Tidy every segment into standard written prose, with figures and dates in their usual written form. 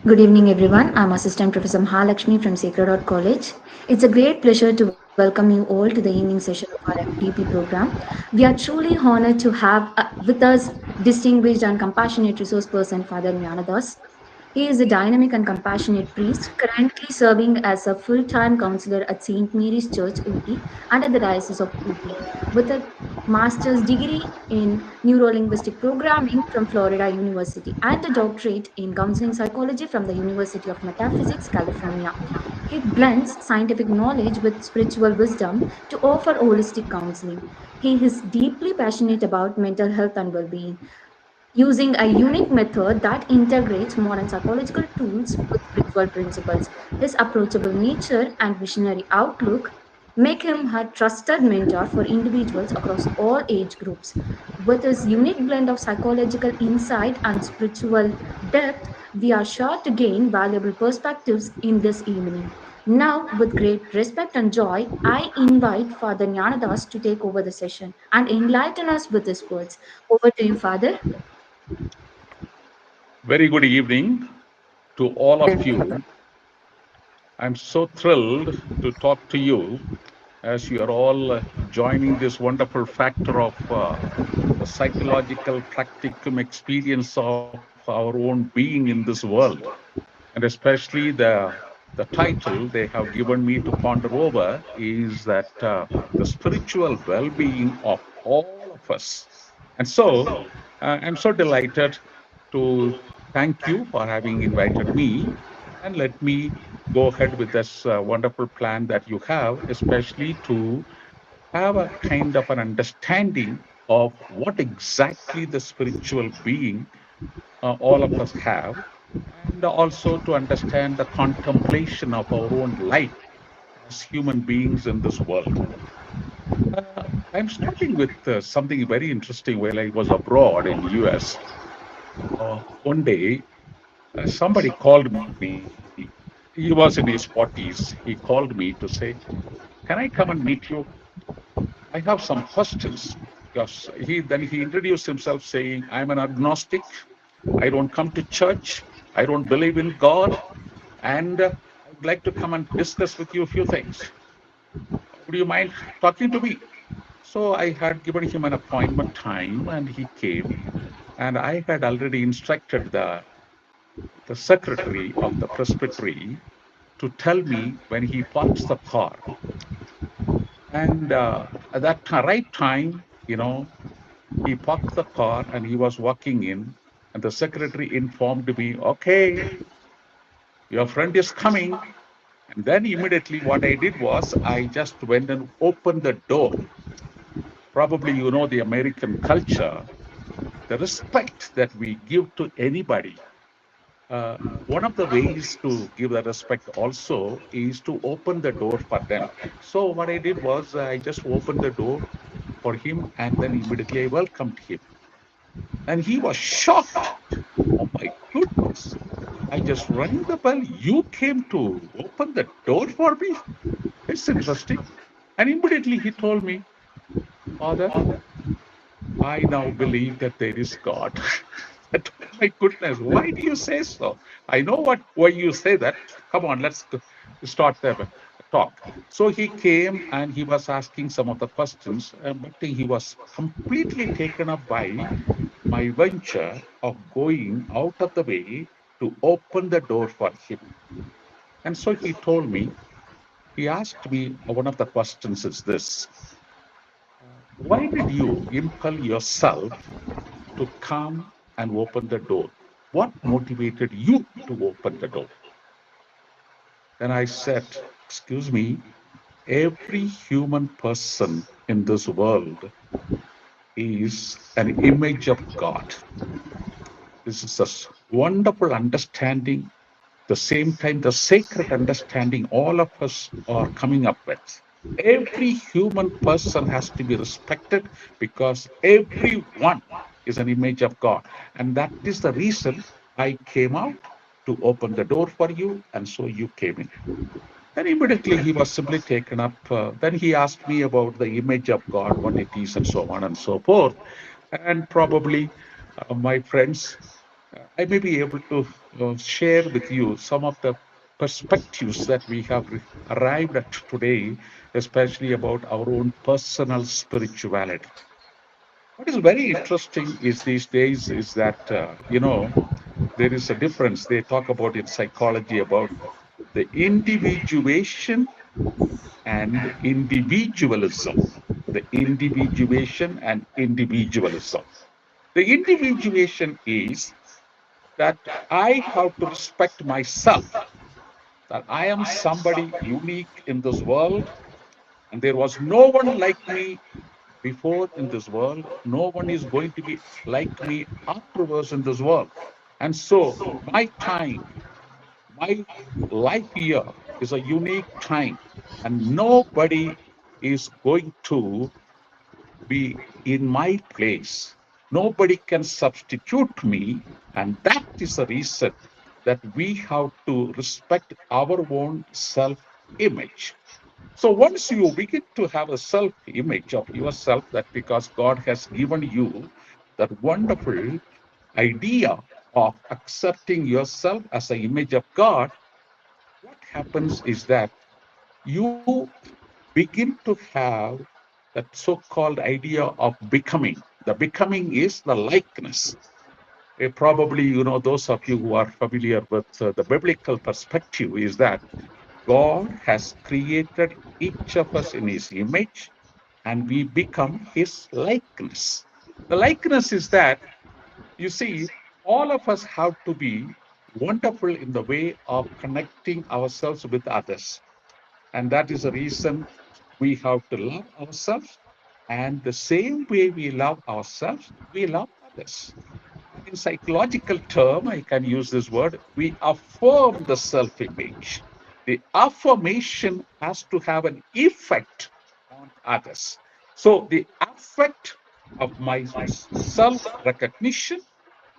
Good evening, everyone. I'm Assistant Professor Mahalakshmi from Sacred Heart College. It's a great pleasure to welcome you all to the evening session of our FDP program. We are truly honored to have with us distinguished and compassionate resource person, Father Jnanadas. He is a dynamic and compassionate priest, currently serving as a full time counselor at St. Mary's Church, Ooty, under the Diocese of Ooty, with a master's degree in neurolinguistic programming from Florida University and a doctorate in counseling psychology from the University of Metaphysics, California. He blends scientific knowledge with spiritual wisdom to offer holistic counseling. He is deeply passionate about mental health and well being, using a unique method that integrates modern psychological tools with spiritual principles. His approachable nature and visionary outlook make him a trusted mentor for individuals across all age groups. With his unique blend of psychological insight and spiritual depth, we are sure to gain valuable perspectives in this evening. Now, with great respect and joy, I invite Father Jnanadas to take over the session and enlighten us with his words. Over to you, Father. Very good evening to all of you. I'm so thrilled to talk to you as you are all joining this wonderful factor of the psychological practicum experience of our own being in this world. And especially the title they have given me to ponder over is that the spiritual well-being of all of us. And so I'm so delighted to thank you for having invited me, and let me go ahead with this wonderful plan that you have, especially to have a kind of an understanding of what exactly the spiritual being all of us have, and also to understand the contemplation of our own life as human beings in this world. Uh, I'm starting with something very interesting. While I was abroad in US, one day somebody called me. He was in his 40s. He called me to say, "Can I come and meet you? I have some questions." Because he introduced himself saying, "I'm an agnostic. I don't come to church. I don't believe in God, and I would like to come and discuss with you a few things. Would you mind talking to me?" So I had given him an appointment time, and he came. And I had already instructed the secretary of the presbytery to tell me when he parks the car. And at that right time, he parked the car and he was walking in. And the secretary informed me, "Okay, your friend is coming." And then immediately what I did was I just went and opened the door. Probably you know the American culture, the respect that we give to anybody. Uh, One of the ways to give that respect also is to open the door for them. So what I did was I just opened the door for him, and then immediately I welcomed him. And he was shocked. "Oh my goodness. I just rang the bell. You came to open the door for me? It's interesting." And immediately he told me, "Father, I now believe that there is God." I told, "My goodness, why do you say so? I know why you say that. Come on, let's start the talk." So he came and he was asking some of the questions, but he was completely taken up by my venture of going out of the way to open the door for him. And so he told me, he asked me, one of the questions is this: why did you impel yourself to come and open the door? What motivated you to open the door? Then I said, "Excuse me, every human person in this world is an image of God. This is a wonderful understanding, the same time, the sacred understanding all of us are coming up with. Every human person has to be respected because everyone is an image of God. And that is the reason I came out to open the door for you, and so you came in." Then immediately he was simply taken up. Then he asked me about the image of God, what it is, and so on and so forth. And probably my friends, I may be able to share with you some of the perspectives that we have arrived at today, especially about our own personal spirituality. What is very interesting is these days is that, there is a difference. They talk about in psychology about the individuation and individualism. The individuation and individualism. The individuation is that I have to respect myself, that I am somebody unique in this world, and there was no one like me before in this world. No one is going to be like me afterwards in this world. And so, my time, my life here is a unique time, and nobody is going to be in my place. Nobody can substitute me. And that is the reason that we have to respect our own self image. So once you begin to have a self image of yourself, that because God has given you that wonderful idea of accepting yourself as an image of God, what happens is that you begin to have that so-called idea of becoming. The becoming is the likeness. Probably, those of you who are familiar with the biblical perspective is that God has created each of us in his image and we become his likeness. The likeness is that, you see, all of us have to be wonderful in the way of connecting ourselves with others. And that is the reason we have to love ourselves. And the same way we love ourselves, we love others. And in psychological term, I can use this word, we affirm the self-image. The affirmation has to have an effect on others. So the effect of my self-recognition,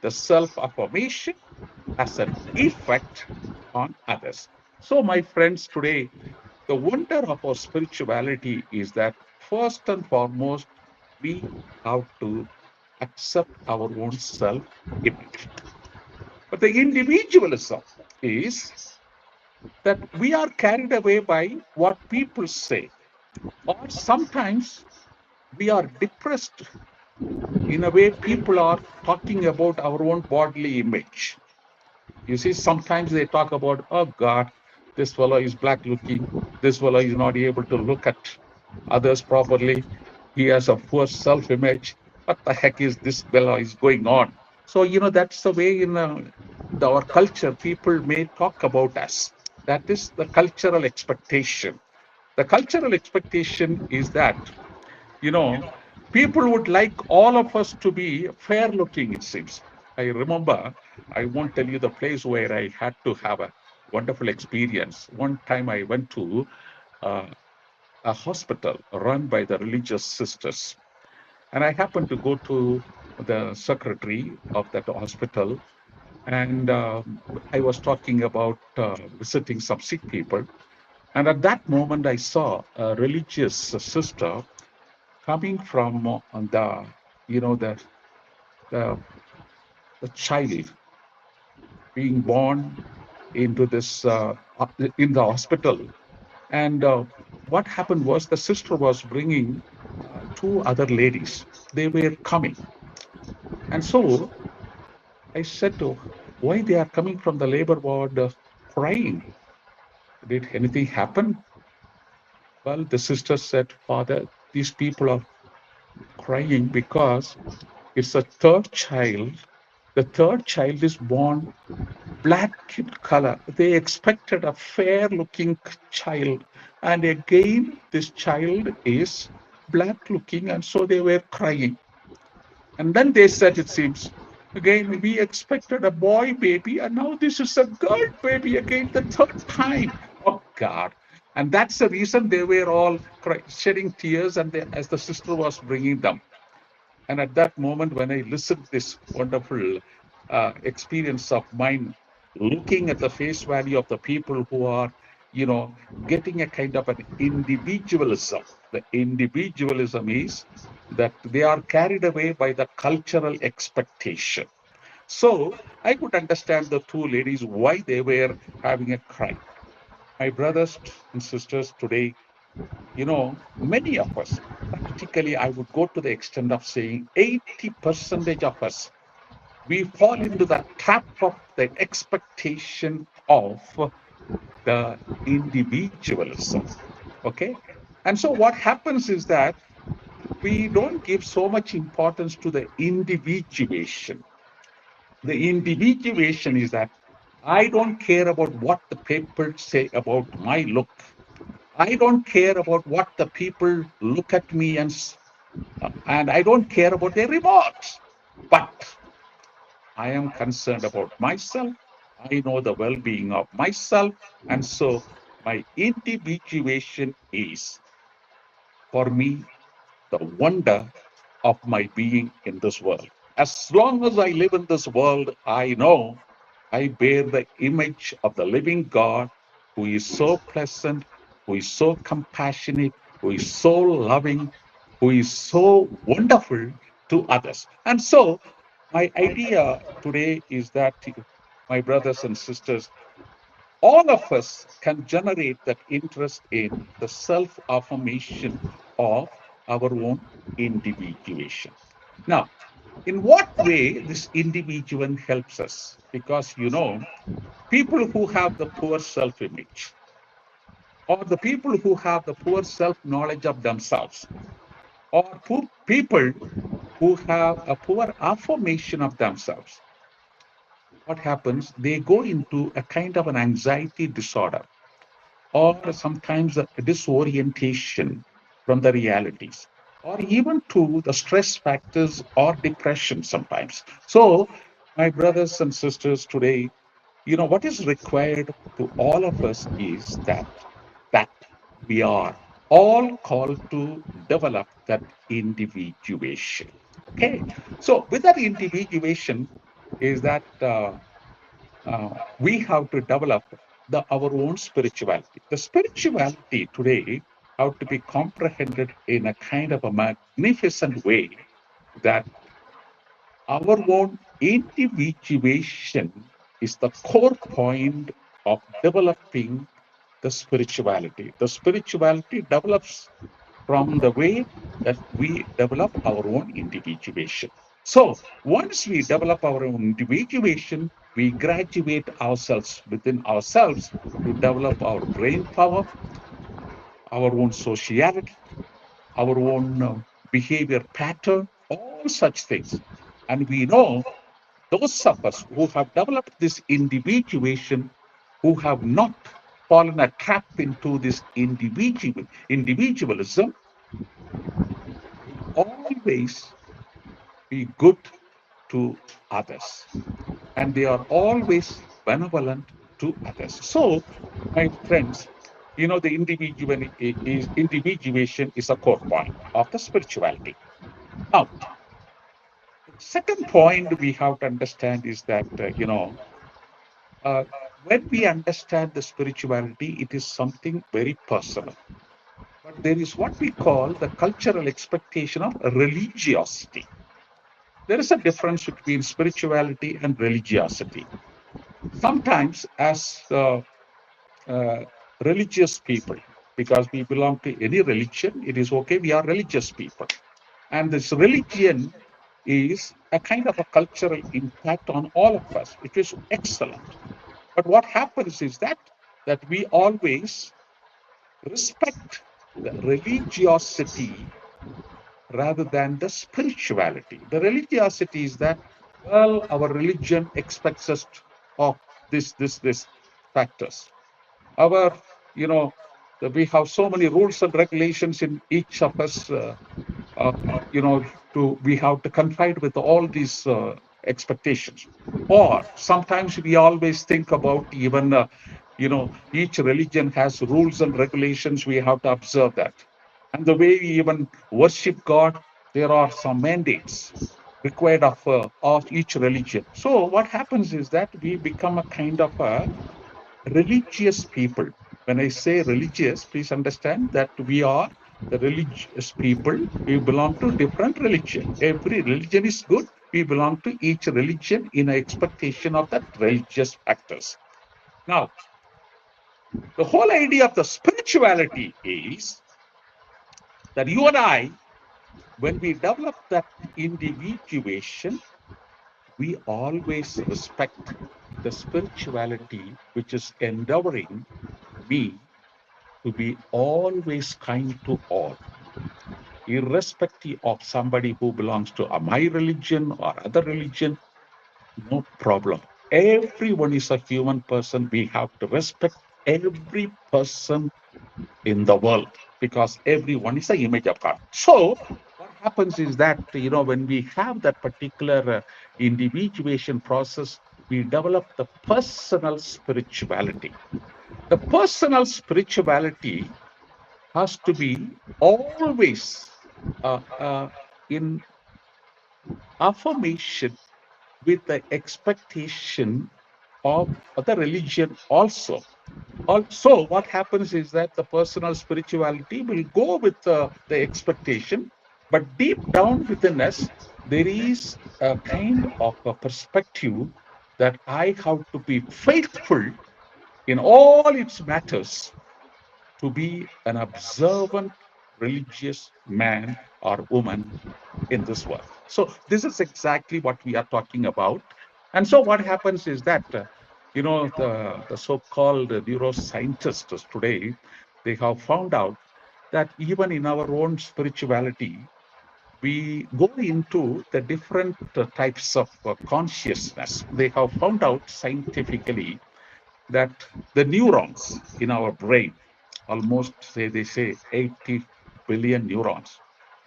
the self-affirmation has an effect on others. So my friends, today, the wonder of our spirituality is that first and foremost, we have to accept our own self image. But the individualism is that we are carried away by what people say, or sometimes we are depressed in a way people are talking about our own bodily image. You see, sometimes they talk about, oh God, this fellow is black looking. This fellow is not able to look at others properly. He has a poor self image. What the heck is this fellow is going on? So, that's the way in our culture, people may talk about us. That is the cultural expectation. The cultural expectation is that, you know, people would like all of us to be fair looking, it seems. I remember, I won't tell you the place where I had to have a wonderful experience. One time I went to uh, a hospital run by the religious sisters, and I happened to go to the secretary of that hospital, and I was talking about visiting some sick people. And at that moment, I saw a religious sister coming from you know, the, the, the child being born into this, in the hospital. And what happened was the sister was bringing two other ladies. They were coming. And so I said to why they are coming from the labor ward crying. Did anything happen? Well, the sister said, Father, these people are crying because it's a third child. The third child is born black in color. They expected a fair looking child. And again, this child is black looking. And so they were crying. And then they said, it seems, again, we expected a boy baby. And now this is a girl baby again, the third time. Oh, God. And that's the reason they were all shedding tears and as the sister was bringing them. And at that moment, when I listened to this wonderful experience of mine, looking at the face value of the people who are, getting a kind of an individualism. The individualism is that they are carried away by the cultural expectation. So I could understand the two ladies why they were having a cry. My brothers and sisters today, many of us, practically, I would go to the extent of saying 80% of us, we fall into the trap of the expectation of the individualism. Okay. And so what happens is that we don't give so much importance to the individuation. The individuation is that I don't care about what the people say about my look. I don't care about what the people look at me and I don't care about their remarks. But I am concerned about myself. I know the well-being of myself. And so my individuation is for me the wonder of my being in this world. As long as I live in this world, I know I bear the image of the living God who is so pleasant, who is so compassionate, who is so loving, who is so wonderful to others. And so, my idea today is that, my brothers and sisters, all of us can generate that interest in the self affirmation of our own individuation. Now, in what way this individual helps us? Because, people who have the poor self image or the people who have the poor self knowledge of themselves or people who have a poor affirmation of themselves, what happens? They go into a kind of an anxiety disorder or sometimes a disorientation from the realities, or even to the stress factors or depression sometimes. So, my brothers and sisters, today, what is required to all of us is that we are all called to develop that individuation. Okay, so with that individuation is that we have to develop our own spirituality. The spirituality today have to be comprehended in a kind of a magnificent way that our own individuation is the core point of developing the spirituality. The spirituality develops from the way that we develop our own individuation. So once we develop our own individuation, we graduate ourselves within ourselves to develop our brain power, our own sociality, our own behavior pattern, all such things. And we know those of us who have developed this individuation, who have not fallen a trap into this individualism, will always be good to others. And they are always benevolent to others. So, my friends, the individuation is a core point of the spirituality. Now, the second point we have to understand is that, uh, when we understand the spirituality, it is something very personal. But there is what we call the cultural expectation of religiosity. There is a difference between spirituality and religiosity. Sometimes, as uh, religious people, because we belong to any religion, it is okay, we are religious people. And this religion is a kind of a cultural impact on all of us, which is excellent. But what happens is that we always respect the religiosity rather than the spirituality. The religiosity is that, well, our religion expects us of this factors. Our, you know, we have so many rules and regulations in each of us, uh, we have to confide with all these expectations. Or sometimes we always think about even, each religion has rules and regulations. We have to observe that. And the way we even worship God, there are some mandates required of each religion. So what happens is that we become a kind of a religious people. When I say religious, please understand that we are the religious people. We belong to different religion. Every religion is good. we belong to each religion in expectation of that religious factors. Now, the whole idea of the spirituality is that you and I, when we develop that individuation, we always respect the spirituality which is endeavoring me to be always kind to all, irrespective of somebody who belongs to my religion or other religion, no problem. Everyone is a human person. We have to respect every person in the world because everyone is an image of God. So, what happens is that, when we have that particular individuation process, we develop the personal spirituality. The personal spirituality has to be always in affirmation with the expectation of the religion also. Also, what happens is that the personal spirituality will go with the expectation, but deep down within us, there is a kind of a perspective that I have to be faithful in all its matters to be an observant religious man or woman in this world. So this is exactly what we are talking about. And so what happens is that, the so-called neuroscientists today, they have found out that even in our own spirituality, we go into the different types of consciousness. They have found out scientifically that the neurons in our brain, almost they say 80 billion neurons.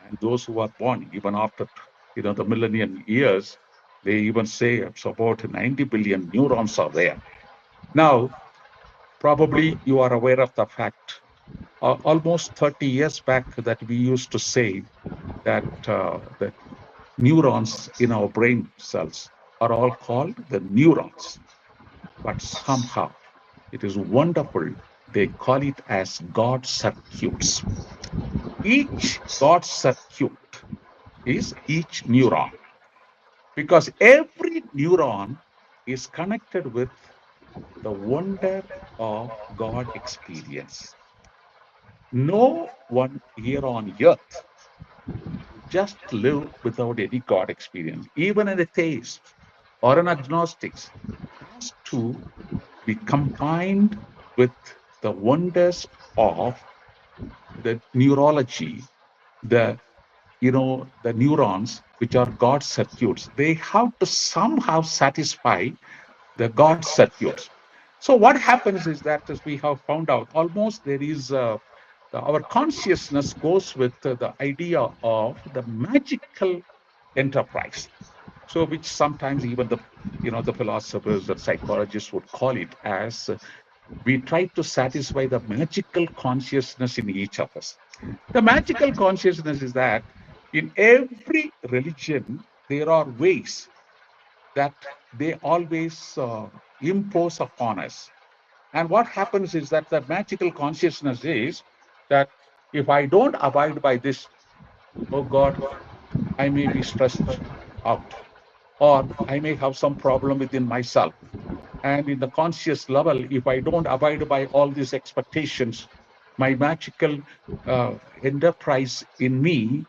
And those who are born even after the millennium years, they even say it's about 90 billion neurons are there. Now, probably you are aware of the fact, almost 30 years back, that we used to say that the neurons in our brain cells are all called the neurons. But somehow it is wonderful. They call it as God circuits. Each God circuit is each neuron because every neuron is connected with the wonder of God experience. No one here on earth just live without any God experience. Even an atheist or an agnostic has to be combined with the wonders of the neurology, the the neurons which are God circuits. They have to somehow satisfy the God circuits. So what happens is that, as we have found out, almost there is our consciousness goes with the idea of the magical enterprise. So which sometimes even the philosophers and psychologists would call it as we try to satisfy the magical consciousness in each of us. The magical consciousness is that in every religion, there are ways that they always impose upon us. And what happens is that the magical consciousness is that if I don't abide by this, oh God, I may be stressed out, or I may have some problem within myself. And in the conscious level, if I don't abide by all these expectations, my magical enterprise in me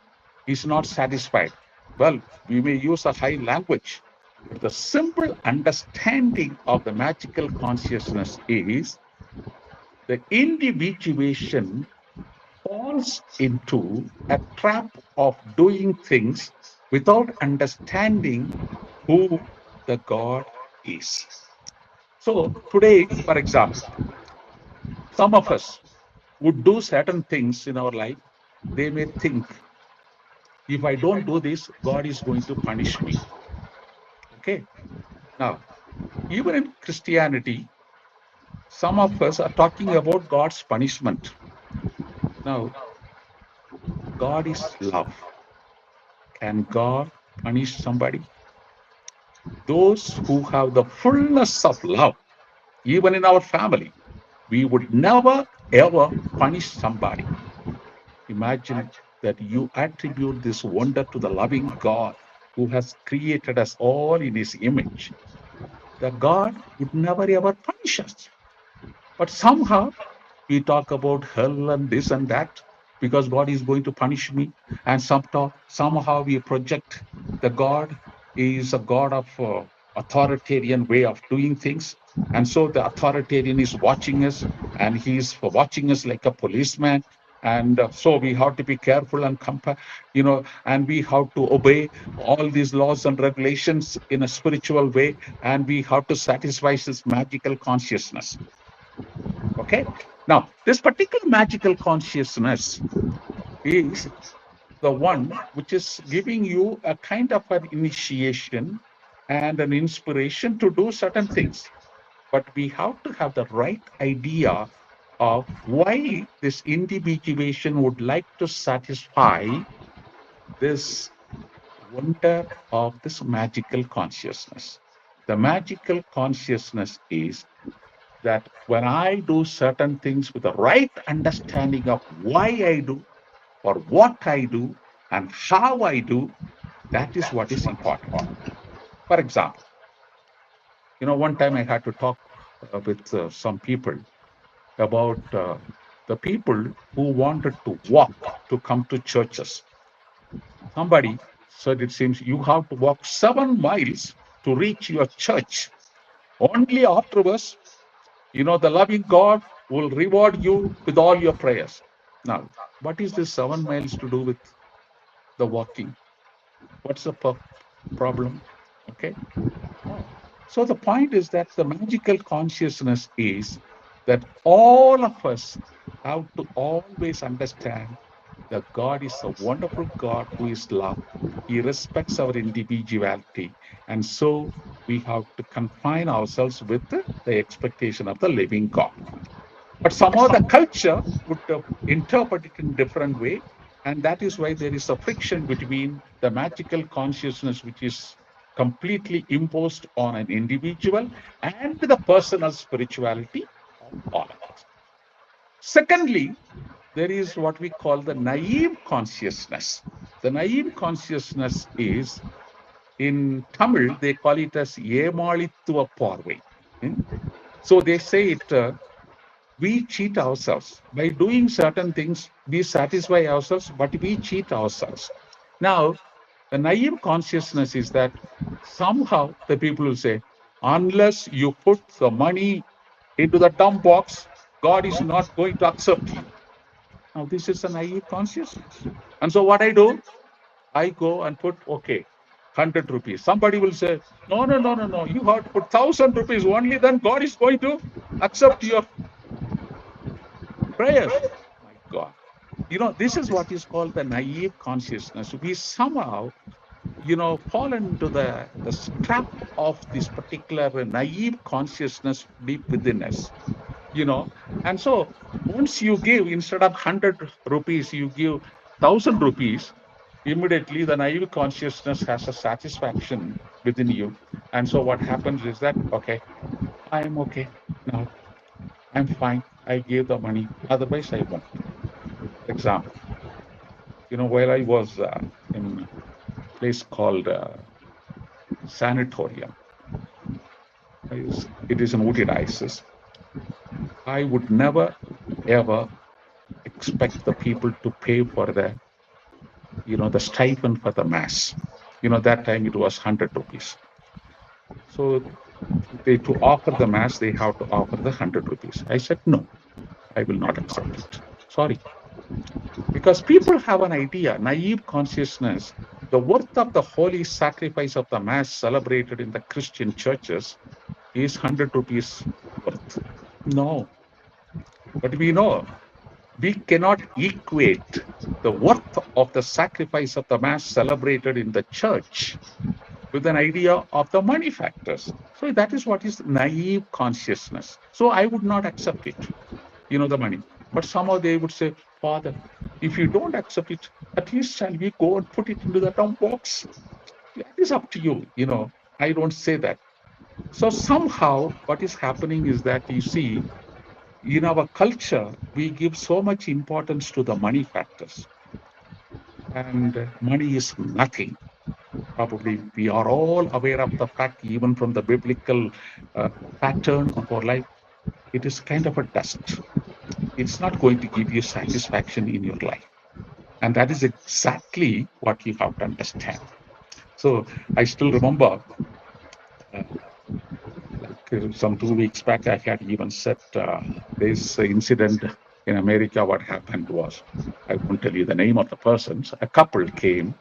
is not satisfied. Well, we may use a high language, but the simple understanding of the magical consciousness is the individuation falls into a trap of doing things without understanding who the God is. So today, for example, some of us would do certain things in our life. They may think, if I don't do this, God is going to punish me. Okay. Now, even in Christianity, some of us are talking about God's punishment. Now, God is love. Can God punish somebody? Those who have the fullness of love, even in our family, we would never ever punish somebody. Imagine that you attribute this wonder to the loving God. who has created us all in his image, the God would never ever punish us. But somehow we talk about hell and this and that because God is going to punish me. And somehow we project the God is a God of authoritarian way of doing things. And so the authoritarian is watching us and he's watching us like a policeman. And so we have to be careful and and we have to obey all these laws and regulations in a spiritual way. And we have to satisfy this magical consciousness. Okay. Now, this particular magical consciousness is the one which is giving you a kind of an initiation and an inspiration to do certain things. But we have to have the right idea of why this individuation would like to satisfy this wonder of this magical consciousness. The magical consciousness is that when I do certain things with the right understanding of why I do or what I do and how I do, that is what is important. For example, one time I had to talk with some people about the people who wanted to walk to come to churches. Somebody said, it seems you have to walk 7 miles to reach your church. Only afterwards the loving God will reward you with all your prayers. Now, what is this 7 miles to do with the walking? What's the problem? Okay. No. So the point is that the magical consciousness is that all of us have to always understand that God is a wonderful God who is love. He respects our individuality. And so we have to confine ourselves with the expectation of the living God. But somehow the culture would interpret it in different way. And that is why there is a friction between the magical consciousness, which is completely imposed on an individual, and the personal spirituality of all of us. Secondly, there is what we call the naive consciousness. The naive consciousness is, in Tamil, they call it as Yemalittuva Parvai. So they say it we cheat ourselves by doing certain things. We satisfy ourselves, but we cheat ourselves. Now, the naive consciousness is that somehow the people will say, unless you put the money into the dump box, God is not going to accept you. Now, this is a naive consciousness. And so what I do, I go and put, okay, 100 rupees. Somebody will say, no, no, no, no, no. You have to put 1,000 rupees only, then God is going to accept your prayers. My God. This is what is called the naive consciousness. We somehow, fall into the trap of this particular naive consciousness deep within us, And so once you give, instead of 100 rupees, you give 1,000 rupees, immediately the naive consciousness has a satisfaction within you. And so what happens is that, okay, I am okay now. I'm fine. I gave the money. Otherwise, I won't. For example, while I was in a place called Sanatorium, it is in Uti Diocese, I would never, ever expect the people to pay for the stipend for the mass. That time it was 100 rupees. So to offer the mass, they have to offer the 100 rupees. I said, no, I will not accept it. Sorry. Because people have an idea, naive consciousness, the worth of the holy sacrifice of the mass celebrated in the Christian churches is 100 rupees worth. No. But we know we cannot equate the worth of the sacrifice of the mass celebrated in the church with an idea of the money factors. So that is what is naive consciousness. So I would not accept it, the money. But somehow they would say, Father, if you don't accept it, at least shall we go and put it into the dump box? That is up to you. I don't say that. So somehow what is happening is that you see, in our culture, we give so much importance to the money factors, and money is nothing. Probably we are all aware of the fact, even from the biblical uh, pattern of our life, it is kind of a dust. It's not going to give you satisfaction in your life. And that is exactly what you have to understand. So I still remember, uh, some 2 weeks back, I had even said this incident in America. What happened was, I won't tell you the name of the persons. A couple came.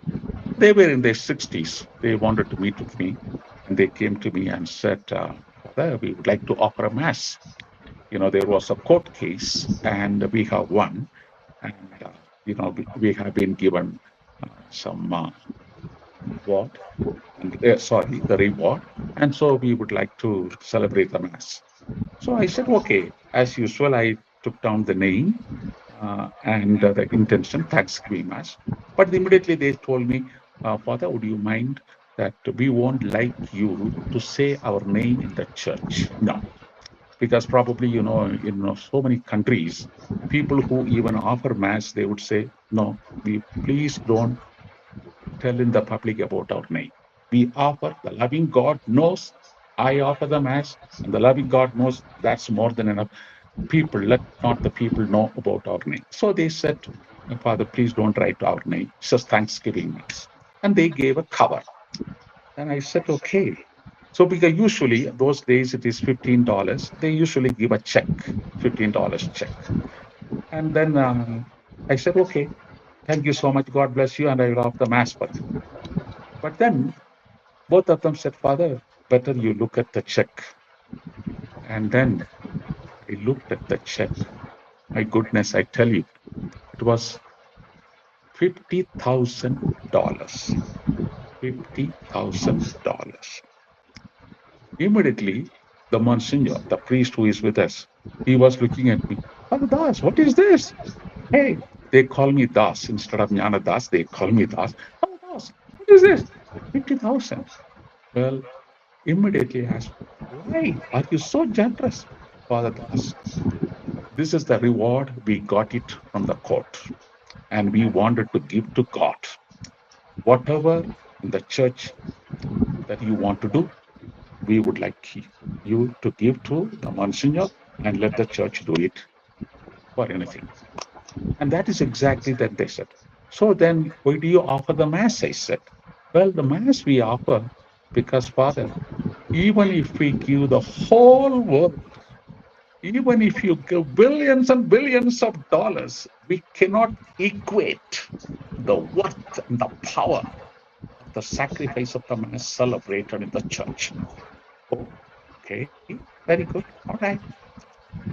They were in their 60s. They wanted to meet with me, and they came to me and said, "Father, we would like to offer a mass. There was a court case, and we have won, and we have been given some reward, and sorry, the reward, and so we would like to celebrate the mass." So I said, okay. As usual, I took down the name and the intention, Thanksgiving Mass. But immediately they told me, Father, would you mind that we won't like you to say our name in the church? No, because probably, in so many countries, people who even offer Mass, they would say, no, we please don't tell in the public about our name. We offer, the loving God knows, I offer the Mass, and the loving God knows that's more than enough. People, let not the people know about our name. So they said, Father, please don't write our name. It's just Thanksgiving Mass. And they gave a cover. And I said, okay. So because usually those days it is $15, they usually give a check, $15 check. And then I said, okay, thank you so much. God bless you. And I will offer the Mass for you. But then both of them said, Father, better you look at the check. And then I looked at the check. My goodness, I tell you, it was $50,000. $50,000. Immediately, the Monsignor, the priest who is with us, he was looking at me. Father Das, what is this? Hey, they call me Das instead of Jnana Das. They call me Das. Father Das, what is this? 50,000. Well, immediately I asked, why are you so generous, Father Das? This is the reward. We got it from the court, and we wanted to give to God. Whatever in the church that you want to do, we would like you to give to the Monsignor and let the church do it for anything. And that is exactly that they said. So then, why do you offer the Mass? I said, well, the Mass we offer because, Father, even if we give the whole world, even if you give billions and billions of dollars, we cannot equate the worth and the power of the sacrifice of the Mass celebrated in the church. Oh, okay, very good. All right.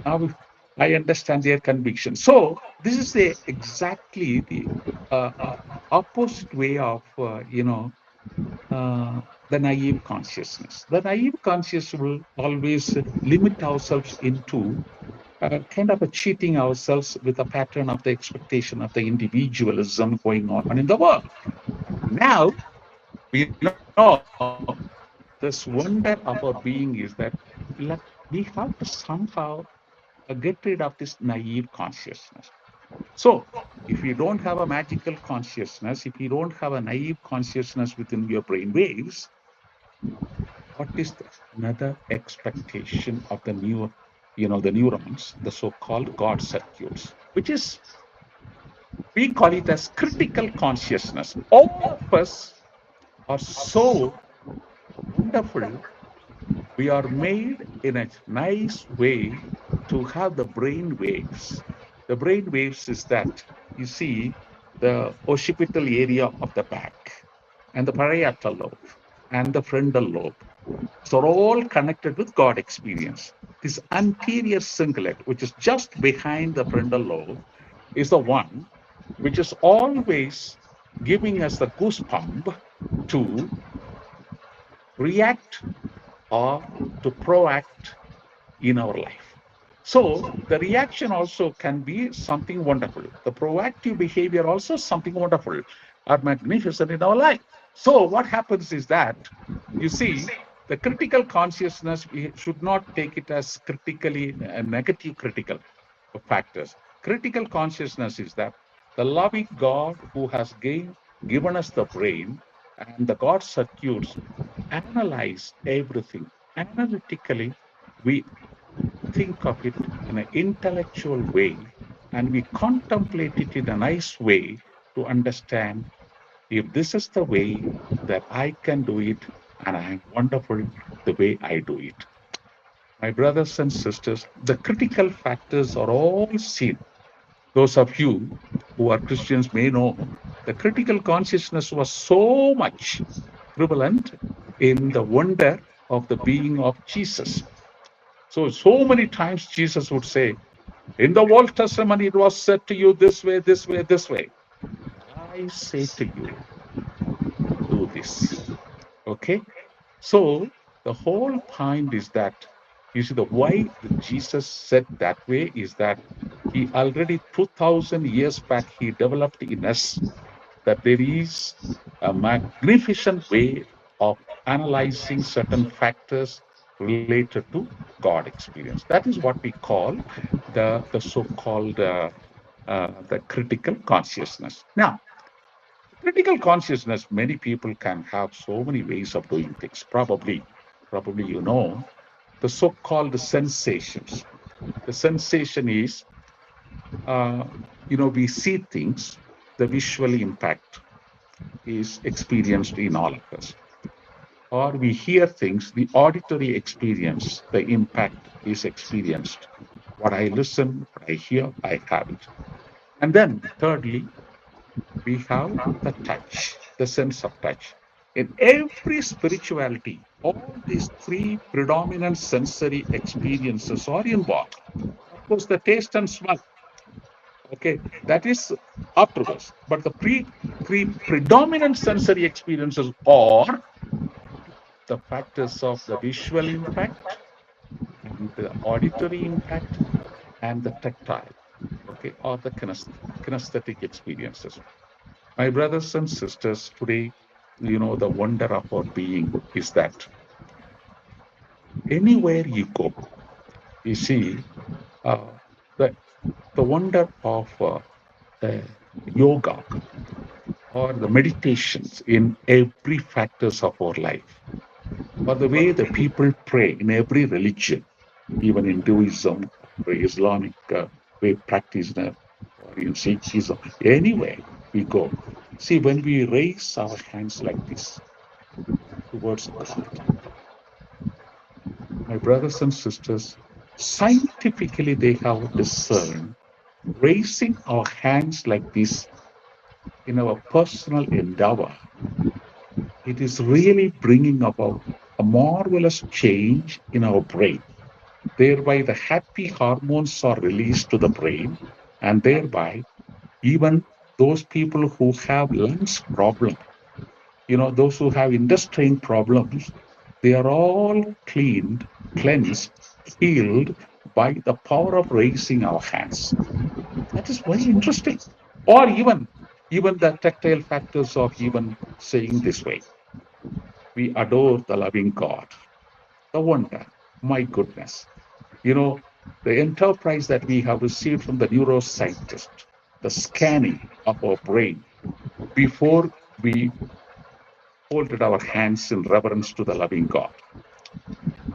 Now I understand their conviction. So this is exactly the opposite way of the naive consciousness. The naive consciousness will always limit ourselves into kind of a cheating ourselves with a pattern of the expectation of the individualism going on in the world. Now we know this wonder of our being is that we have to somehow get rid of this naive consciousness. So, if you don't have a magical consciousness, if you don't have a naive consciousness within your brain waves, what is another expectation of the neurons, the so-called God circuits, which is, we call it as critical consciousness. All of us are so wonderful. We are made in a nice way to have the brain waves. The brain waves is that, you see, the occipital area of the back and the parietal lobe and the frontal lobe. So are all connected with God experience. This anterior cingulate, which is just behind the frontal lobe, is the one which is always giving us the goosebump to react or to proact in our life. So the reaction also can be something wonderful. The proactive behavior also something wonderful or magnificent in our life. So what happens is that, you see, the critical consciousness, we should not take it as critically negative critical factors. Critical consciousness is that the loving God who has given us the brain and the God circuits analyze everything. Analytically, we think of it in an intellectual way and we contemplate it in a nice way to understand if this is the way that I can do it and I am wonderful the way I do it. My brothers and sisters, the critical factors are all seen. Those of you who are Christians may know the critical consciousness was so much prevalent in the wonder of the being of Jesus. So many times Jesus would say, in the Old Testament, it was said to you this way, this way, this way. I say to you, do this. Okay? So the whole point is that you see the why that Jesus said that way is that he already 2000 years back he developed in us that there is a magnificent way of analyzing certain factors related to God experience. That is what we call the so-called the critical consciousness. Now, critical consciousness, many people can have so many ways of doing things. Probably you know the so-called sensations. The sensation is, uh, we see things, the visual impact is experienced in all of us. Or we hear things, the auditory experience, the impact is experienced. What I listen, what I hear, I have it. And then, thirdly, we have the touch, the sense of touch. In every spirituality, all these three predominant sensory experiences are involved. Of course, the taste and smell, okay, that is afterwards. But the three predominant sensory experiences are the factors of the visual impact and the auditory impact and the tactile, okay, or the kinesthetic experiences. My brothers and sisters, today, the wonder of our being is that anywhere you go, you see uh, the, the wonder of uh, yoga or the meditations in every factors of our life, or the way the people pray in every religion, even Hinduism or Islamic way practice, or in Sikhism, anywhere we go. See, when we raise our hands like this towards God, my brothers and sisters, scientifically they have discerned raising our hands like this in our personal endeavor, it is really bringing about a marvelous change in our brain. Thereby, the happy hormones are released to the brain, and thereby, even those people who have lungs problem, those who have intestine problems, they are all cleansed, healed by the power of raising our hands. That is very interesting. Or even the tactile factors of even saying this way, we adore the loving God, the wonder, my goodness. You know, the enterprise that we have received from the neuroscientist, the scanning of our brain before we folded our hands in reverence to the loving God.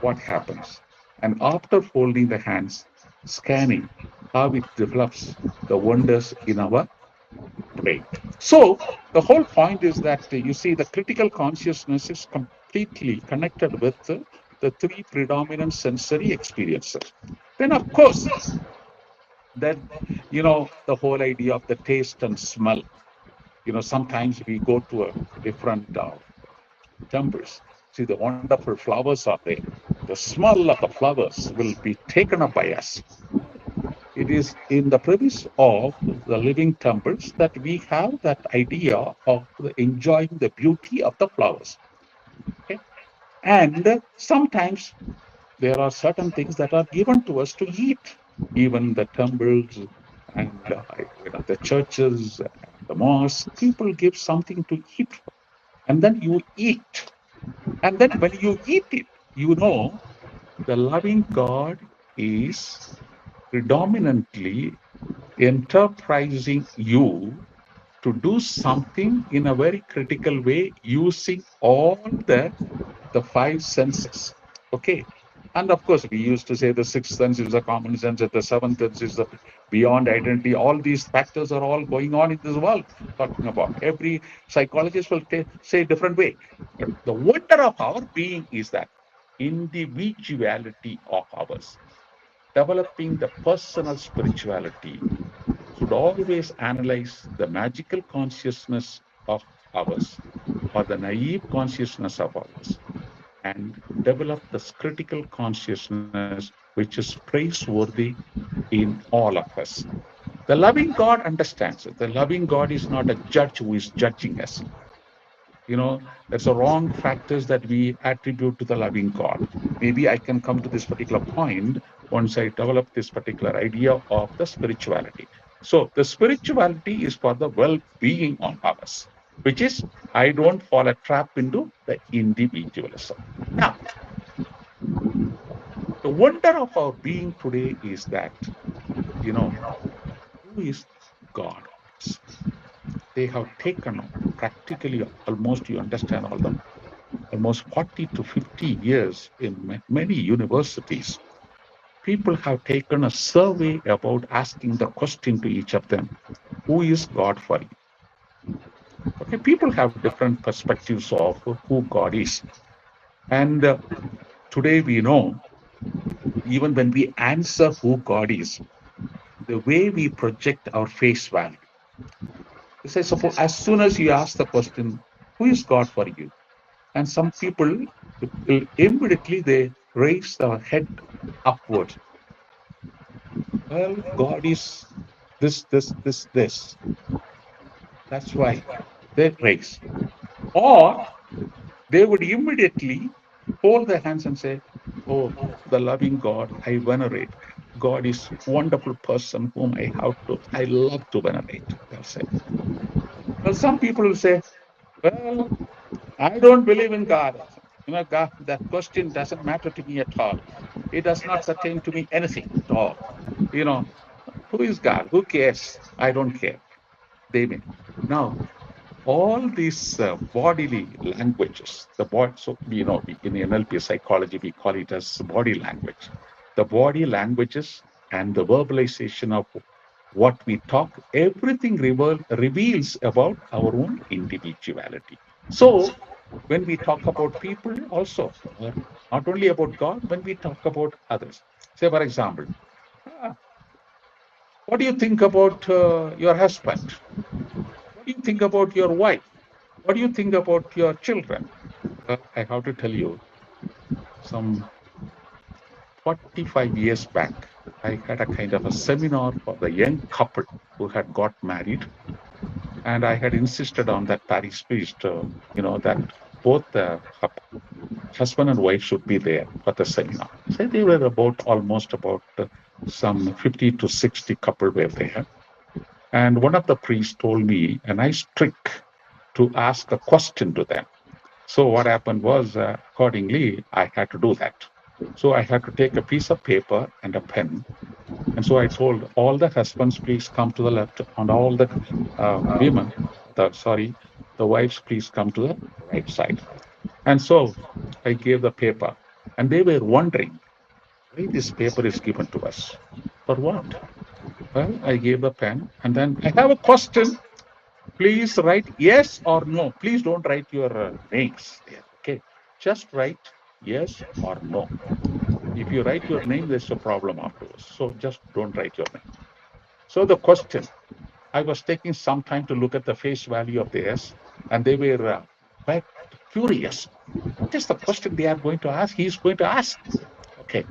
What happens? And after folding the hands, scanning how it develops the wonders in our brain. So the whole point is that you see the critical consciousness is completely connected with the three predominant sensory experiences. Then, of course, then the whole idea of the taste and smell. Sometimes we go to a different temples. See, the wonderful flowers are there. The smell of the flowers will be taken up by us. It is in the premise of the living temples that we have that idea of enjoying the beauty of the flowers. Okay? And sometimes there are certain things that are given to us to eat. Even the temples and the churches and the mosques, people give something to eat. And then you eat. And then when you eat it, the loving God is predominantly enterprising you to do something in a very critical way using all the five senses. Okay. And of course, we used to say the sixth sense is the common sense, and the seventh sense is the beyond identity. All these factors are all going on in this world, talking about. Every psychologist will say different way. But the wonder of our being is that individuality of ours, developing the personal spirituality, should always analyze the magical consciousness of ours or the naive consciousness of ours and develop this critical consciousness which is praiseworthy in all of us. The loving God understands it. The loving God is not a judge who is judging us. There's a wrong factors that we attribute to the loving God. Maybe I can come to this particular point once I develop this particular idea of the spirituality. So the spirituality is for the well-being of ours, which is I don't fall a trap into the individualism. Now, the wonder of our being today is that, you know, who is God? They have taken practically almost, you understand, all the almost 40 to 50 years in many universities. People have taken a survey about asking the question to each of them, who is God for you? Okay, people have different perspectives of who God is. And today we know, even when we answer who God is, the way we project our face value. Say, suppose as soon as you ask the question, who is God for you? And some people immediately they raise their head upward. Well, God is this. That's why they raise. Or they would immediately hold their hands and say, oh, the loving God, I venerate. God is wonderful person whom I love to venerate. They'll say. Well, some people will say, well, I don't believe in God. God, that question doesn't matter to me at all. It does not pertain to me anything at all. You know, who is God? Who cares? I don't care. They may. Now, all these bodily languages, the body, so in NLP psychology, we call it as body language. The body languages and the verbalization of what we talk, everything reveals about our own individuality. So, when we talk about people, also, not only about God, when we talk about others. Say, for example, ah, what do you think about your husband? What do you think about your wife? What do you think about your children? I have to tell you, some 45 years back, I had a kind of a seminar for the young couple who had got married. And I had insisted on that parish priest, that both the husband and wife should be there for the seminar. So they were almost about some 50 to 60 couple were there. And one of the priests told me a nice trick to ask a question to them. So what happened was, accordingly, I had to do that. So I had to take a piece of paper and a pen. And so I told all the husbands, please come to the left, and all the women, the wives, please come to the right side. And so I gave the paper, and they were wondering why this paper is given to us. For what? Well, I gave the pen, and then I have a question. Please write yes or no. Please don't write your names there. Okay. Just write yes or no. If you write your name, there's a problem afterwards. So just don't write your name. So the question, I was taking some time to look at the face value of theirs, and they were quite curious. What is the question they are going to ask? He's going to ask. Okay.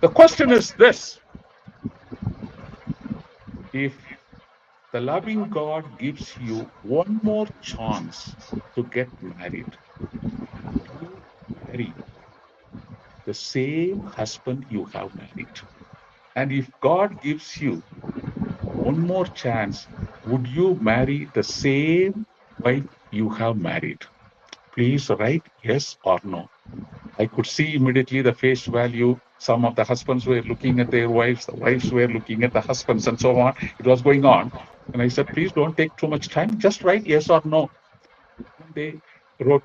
The question is this: if the loving God gives you one more chance to get married, would you marry the same husband you have married? And if God gives you one more chance, would you marry the same wife you have married? Please write yes or no. I could see immediately the face value. Some of the husbands were looking at their wives, the wives were looking at the husbands, and so on. It was going on. And I said, please don't take too much time. Just write yes or no. And they wrote.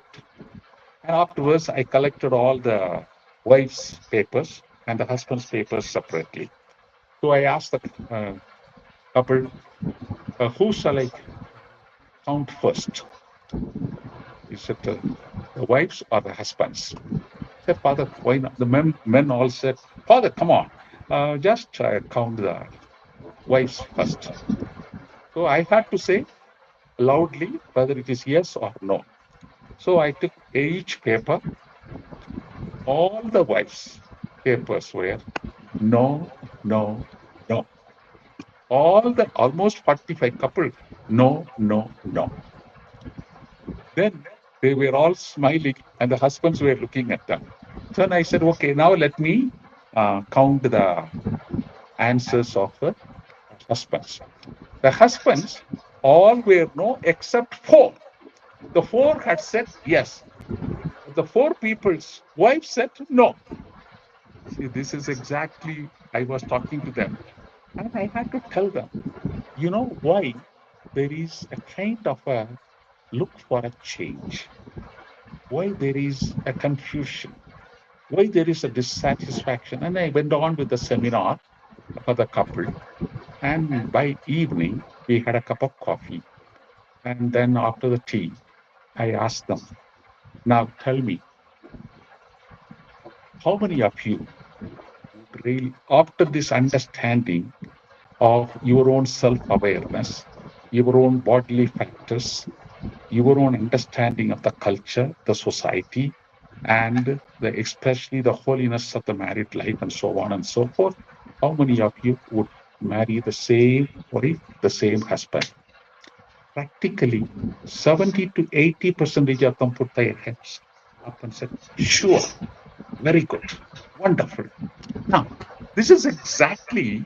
And afterwards, I collected all the wife's papers and the husband's papers separately. So I asked the couple, who shall I count first? Is it the wife's or the husband's? I said, Father, why not? The men all said, Father, come on, just count the wife's first. So I had to say loudly whether it is yes or no. So I took each paper. All the wives' papers were no, no, no. All the almost 45 couple, no, no, no. Then they were all smiling and the husbands were looking at them. Then I said, okay, now let me count the answers of the husbands. The husbands all were no except four. The four had said yes. The four people's wife said no. See, this is exactly I was talking to them. And I had to tell them, you know why there is a kind of a look for a change, why there is a confusion, why there is a dissatisfaction. And I went on with the seminar for the couple. And by evening, we had a cup of coffee. And then after the tea, I asked them, now tell me, how many of you would really, after this understanding of your own self awareness, your own bodily factors, your own understanding of the culture, the society, and especially the holiness of the married life, and so on and so forth. How many of you would marry the same wife, the same husband? Practically 70 to 80% of them put their hands up and said, sure, very good, wonderful. Now, this is exactly,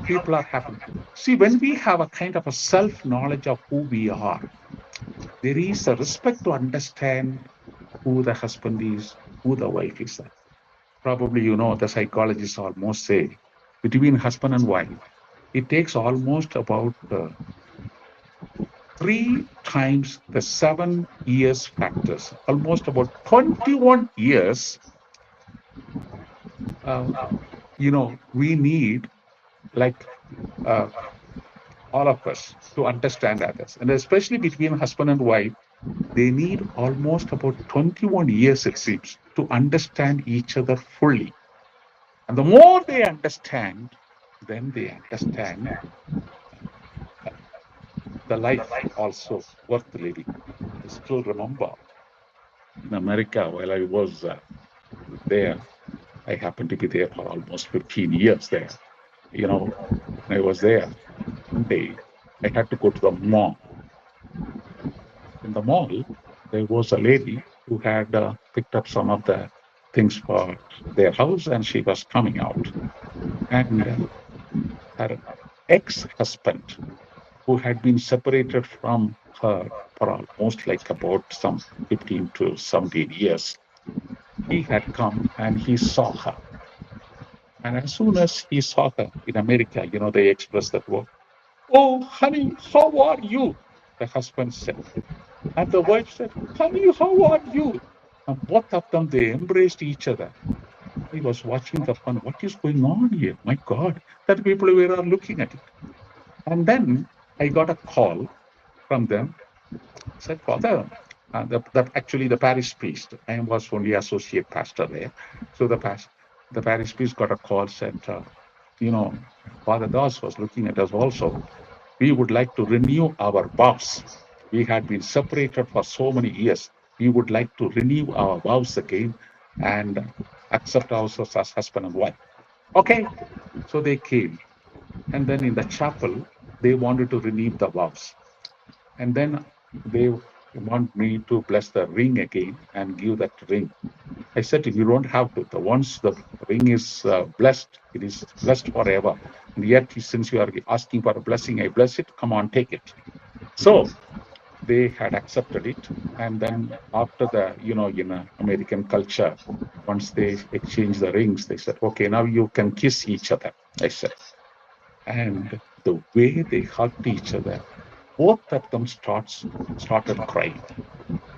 people are having. See, when we have a kind of a self knowledge of who we are, there is a respect to understand who the husband is, who the wife is. Probably, the psychologists almost say between husband and wife, it takes almost about 3 times the 7 years factors, almost about 21 years. Uh, we need, like uh, all of us, to understand others. And especially between husband and wife, they need almost about 21 years, it seems, to understand each other fully. And the more they understand, then they understand the life also worth living. I still remember in America, while I was there, I happened to be there for almost 15 years there. When I was there, one day I had to go to the mall. In the mall, there was a lady who had picked up some of the things for their house and she was coming out. And her ex husband, who had been separated from her for almost like about some 15 to 17 years, he had come and he saw her. And as soon as he saw her in America, they expressed that word, oh, honey, how are you? The husband said. And the wife said, honey, how are you? And both of them, they embraced each other. I was watching the fun. What is going on here? My God, that people were looking at it. And then I got a call from them. Said, Father, actually the parish priest, I was only associate pastor there. So the parish priest got a call, said, Father Das was looking at us also. We would like to renew our vows. We had been separated for so many years. We would like to renew our vows again and accept ourselves as husband and wife. Okay. So they came. And then in the chapel, they wanted to renew the vows. And then they want me to bless the ring again and give that ring. I said, you don't have to. Once the ring is blessed, it is blessed forever. And yet, since you are asking for a blessing, I bless it. Come on, take it. So they had accepted it. And then after in American culture, once they exchange the rings, they said, okay, now you can kiss each other. I said. And the way they hugged each other, both of them started crying,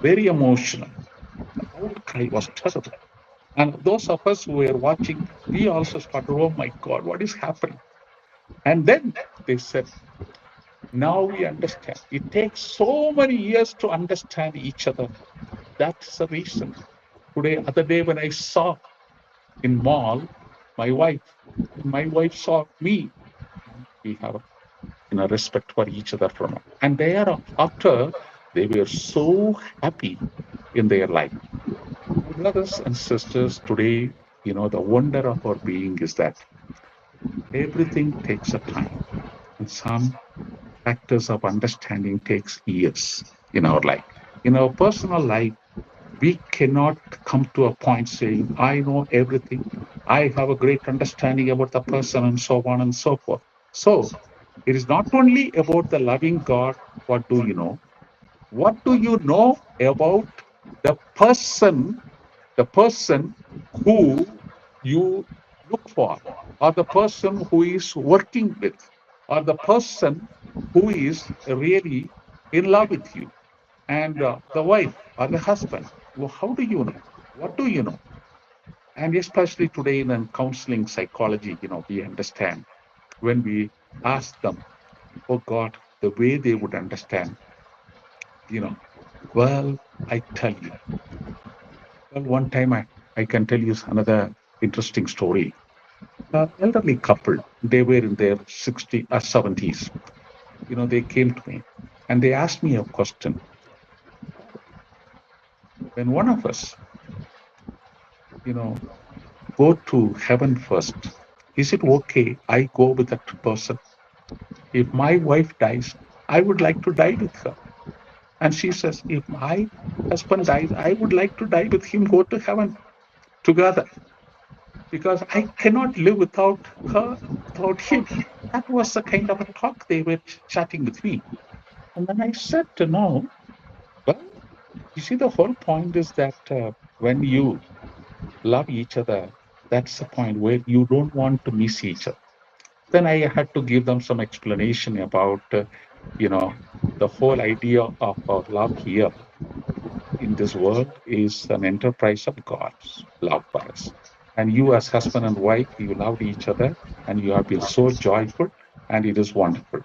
very emotional. The outcry was terrible. And those of us who were watching, we also started, oh my God, what is happening? And then they said, now we understand. It takes so many years to understand each other. That's the reason. Today, other day when I saw in mall my wife, and my wife saw me, we have respect for each other from now. And thereafter, they were so happy in their life. My brothers and sisters, today, the wonder of our being is that everything takes a time, and some factors of understanding takes years in our life. In our personal life, we cannot come to a point saying, I know everything. I have a great understanding about the person and so on and so forth. So it is not only about the loving God. What do you know? What do you know about the person who you look for, or the person who is working with, or the person who is really in love with you, and the wife or the husband? Well, how do you know? What do you know? And especially today in counseling psychology, we understand when we ask them, oh God, the way they would understand, you know, well, I tell you, well, one time I can tell you another interesting story. Elderly couple, they were in their 60s or 70s. They came to me and they asked me a question. When one of us, you know, go to heaven first, is it okay I go with that person? If my wife dies, I would like to die with her. And she says, if my husband dies, I would like to die with him, go to heaven together, because I cannot live without her, without him. That was the kind of a talk they were chatting with me. And then I said, no, well, you see, the whole point is that when you love each other, that's the point where you don't want to miss each other. Then I had to give them some explanation about, you know, the whole idea of our love here in this world is an enterprise of God's love for us. And you, as husband and wife, you loved each other and you have been so joyful, and it is wonderful.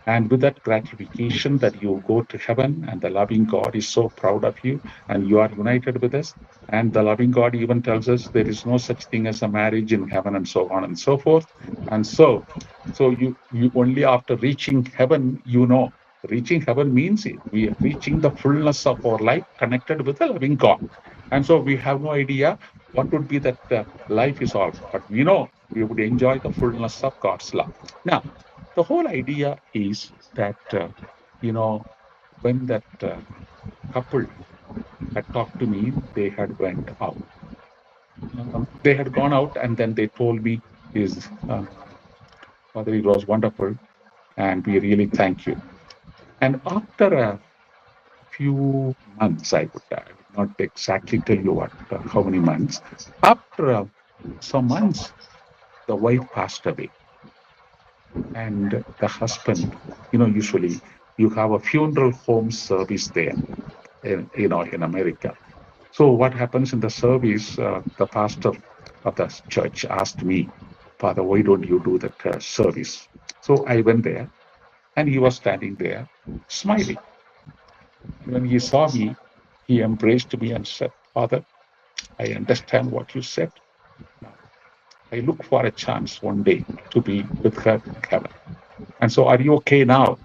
And with that gratification that you go to heaven, and the loving God is so proud of you, and you are united with us. And the loving God even tells us there is no such thing as a marriage in heaven, and so on and so forth. And so you only after reaching heaven, reaching heaven means we are reaching the fullness of our life connected with the loving God. And so we have no idea what would be that life is all, but we know we would enjoy the fullness of God's love. Now, the whole idea is that, when that couple had talked to me, they had went out. They had gone out, and then they told me, "Is Father, it was wonderful, and we really thank you." And after a few months, I would not exactly tell you how many months. After some months, the wife passed away, and the husband, usually you have a funeral home service there, in America. So what happens in the service? The pastor of the church asked me, Father, why don't you do that service? So I went there, and he was standing there, smiling. And when he saw me, he embraced me and said, Father, I understand what you said. Now, I look for a chance one day to be with her in heaven. And so, are you okay now?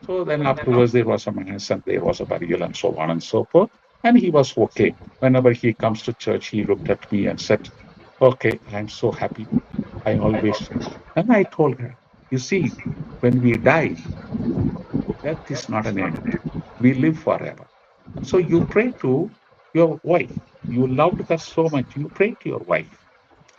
So then afterwards, there was a mass and there was a burial and so on and so forth. And he was okay. Whenever he comes to church, he looked at me and said, okay, I'm so happy. I always. And I told her, you see, when we die, death is not an end. We live forever. And so you pray to your wife. You loved her so much. You pray to your wife.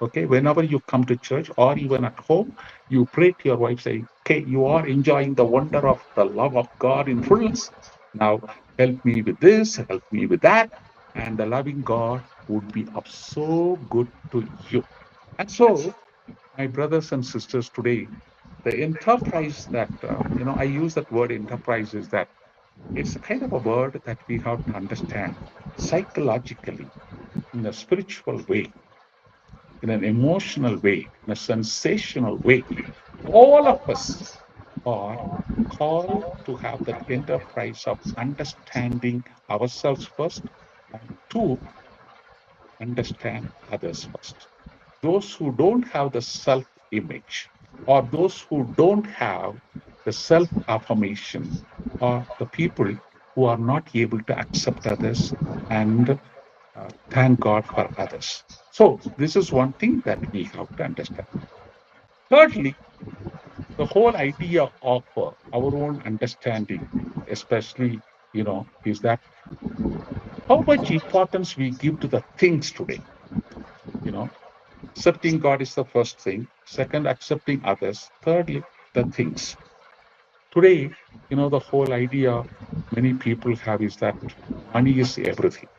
Okay, whenever you come to church or even at home, you pray to your wife, saying, okay, you are enjoying the wonder of the love of God in fullness. Now help me with this, help me with that. And the loving God would be of so good to you. And so, my brothers and sisters, today, the enterprise that, I use that word enterprise is that it's a kind of a word that we have to understand psychologically, in a spiritual way, in an emotional way, in a sensational way. All of us are called to have that enterprise of understanding ourselves first, and two, understand others first. Those who don't have the self image, or those who don't have the self affirmation, are the people who are not able to accept others and thank God for others. So, this is one thing that we have to understand. Thirdly, the whole idea of our own understanding, especially, is that how much importance we give to the things today. You know, accepting God is the first thing. Second, accepting others. Thirdly, the things. Today, the whole idea many people have is that money is everything.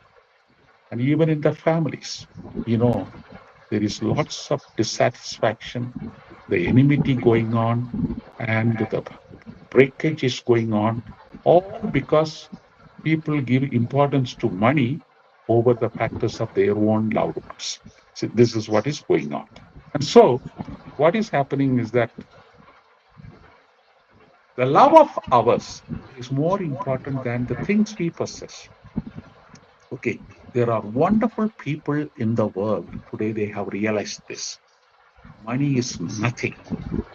And even in the families, there is lots of dissatisfaction, the enmity going on, and the breakage is going on, all because people give importance to money over the factors of their own loved ones. So this is what is going on. And so what is happening is that the love of ours is more important than the things we possess. Okay, there are wonderful people in the world today, they have realized this. Money is nothing.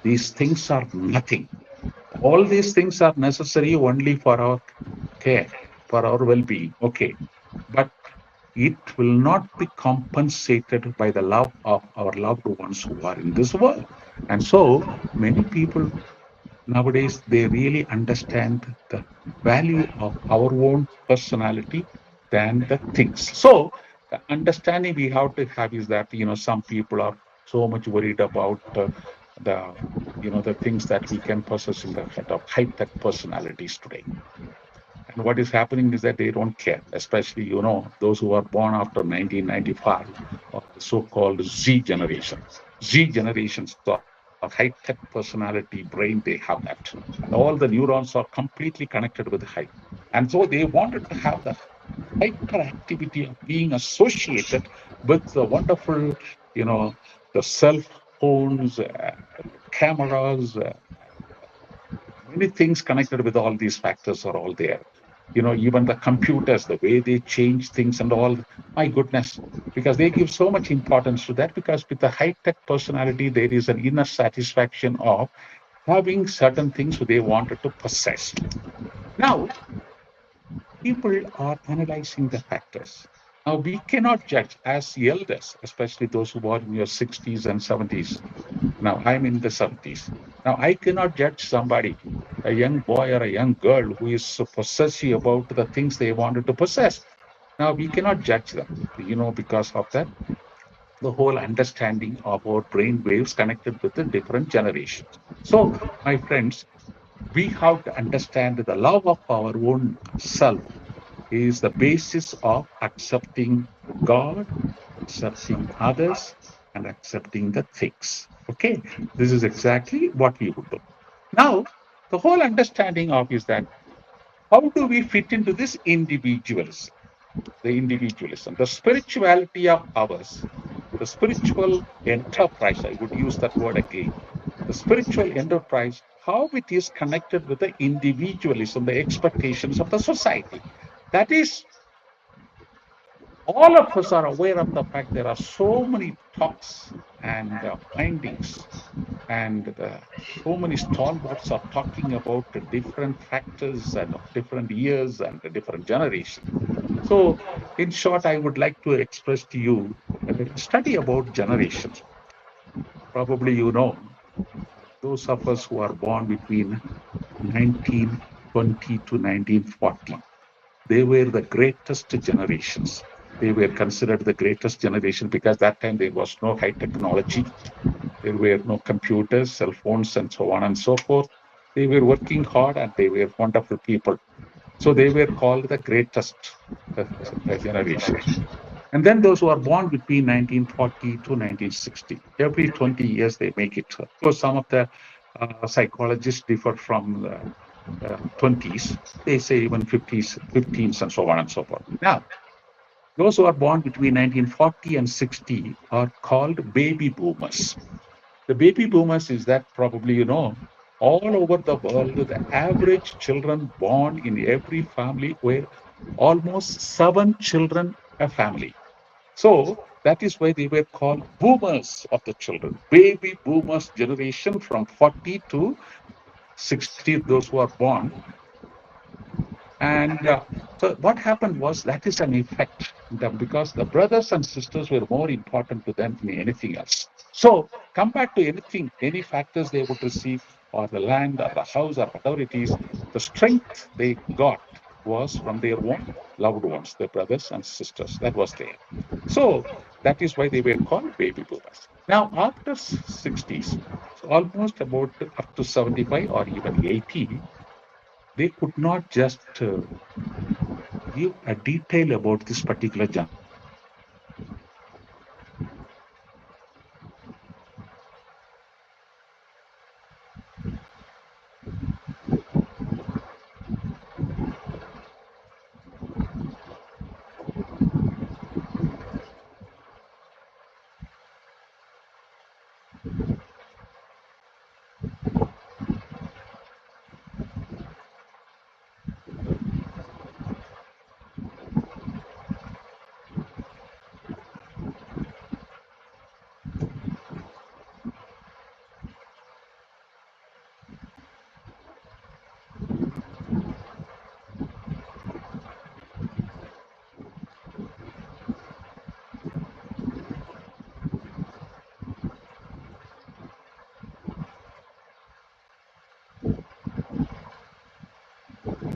These things are nothing. All these things are necessary only for our care, for our well being. Okay. But it will not be compensated by the love of our loved ones who are in this world. And so many people nowadays, they really understand the value of our own personality than the things. So the understanding we have to have is that, some people are so much worried about the, the things that we can possess in the kind of high-tech personalities today. And what is happening is that they don't care, especially, those who are born after 1995 or the so-called Z generation. Z generations or high-tech personality brain, they have that. And all the neurons are completely connected with the high. And so they wanted to have the hyperactivity of being associated with the wonderful, the cell phones, cameras, many things connected with all these factors are all there. Even the computers, the way they change things and all, my goodness, because they give so much importance to that, because with the high-tech personality, there is an inner satisfaction of having certain things they wanted to possess. Now, people are analyzing the factors. Now, we cannot judge as elders, especially those who are in your 60s and 70s. Now, I'm in the 70s. Now, I cannot judge somebody, a young boy or a young girl who is so possessive about the things they wanted to possess. Now, we cannot judge them, because of that, the whole understanding of our brain waves connected with the different generations. So, my friends, we have to understand that the love of our own self is the basis of accepting God, accepting others, and accepting the things. Okay, this is exactly what we would do. Now, the whole understanding of is that how do we fit into this individualism? The individualism, the spirituality of ours, the spiritual enterprise, I would use that word again. The spiritual enterprise, how it is connected with the individualism, the expectations of the society. That is, all of us are aware of the fact there are so many talks and findings, and so many stalwarts are talking about the different factors and different years and the different generations. So, in short, I would like to express to you a little study about generations. Probably those of us who are born between 1920 to 1940, they were the greatest generations. They were considered the greatest generation because that time there was no high technology. There were no computers, cell phones, and so on and so forth. They were working hard and they were wonderful people. So they were called the greatest generations. And then those who are born between 1940 to 1960, every 20 years they make it. Of course, some of the Psychologists differ from the 20s. They say even 50s, 15s, and so on and so forth. Now, those who are born between 1940 and 60 are called baby boomers. The baby boomers is that probably you know all over the world, the average children born in every family were almost 7 children a family. So that is why they were called boomers of the children. Baby boomers generation from 40 to 60, those who are born. And so what happened was that is an effect because the brothers and sisters were more important to them than anything else. So compared to anything, any factors they would receive, or the land, or the house, or whatever it is, the strength they got was from their own loved ones, their brothers and sisters. That was there. So that is why they were called baby boomers. Now, after 60s, so almost about up to 75 or even 80, they could not just give a detail about this particular generation. They could not just give a detail about this particular generation. So what they did was they started writing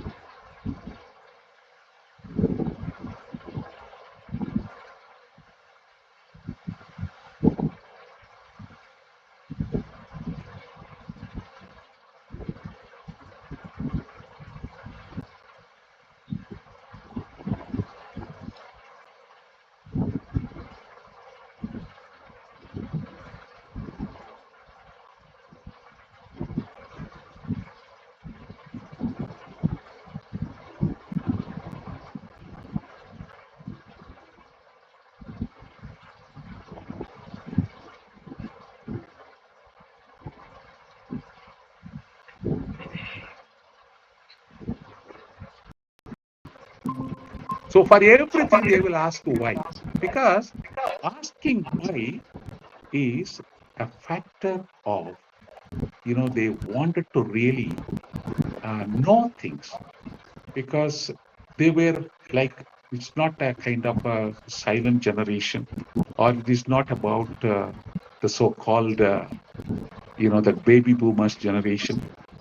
So for everything, they will ask why. Because asking why is a factor of, they wanted to really know things because they were like, it's not a kind of a silent generation, or it is not about the so-called, the baby boomers generation.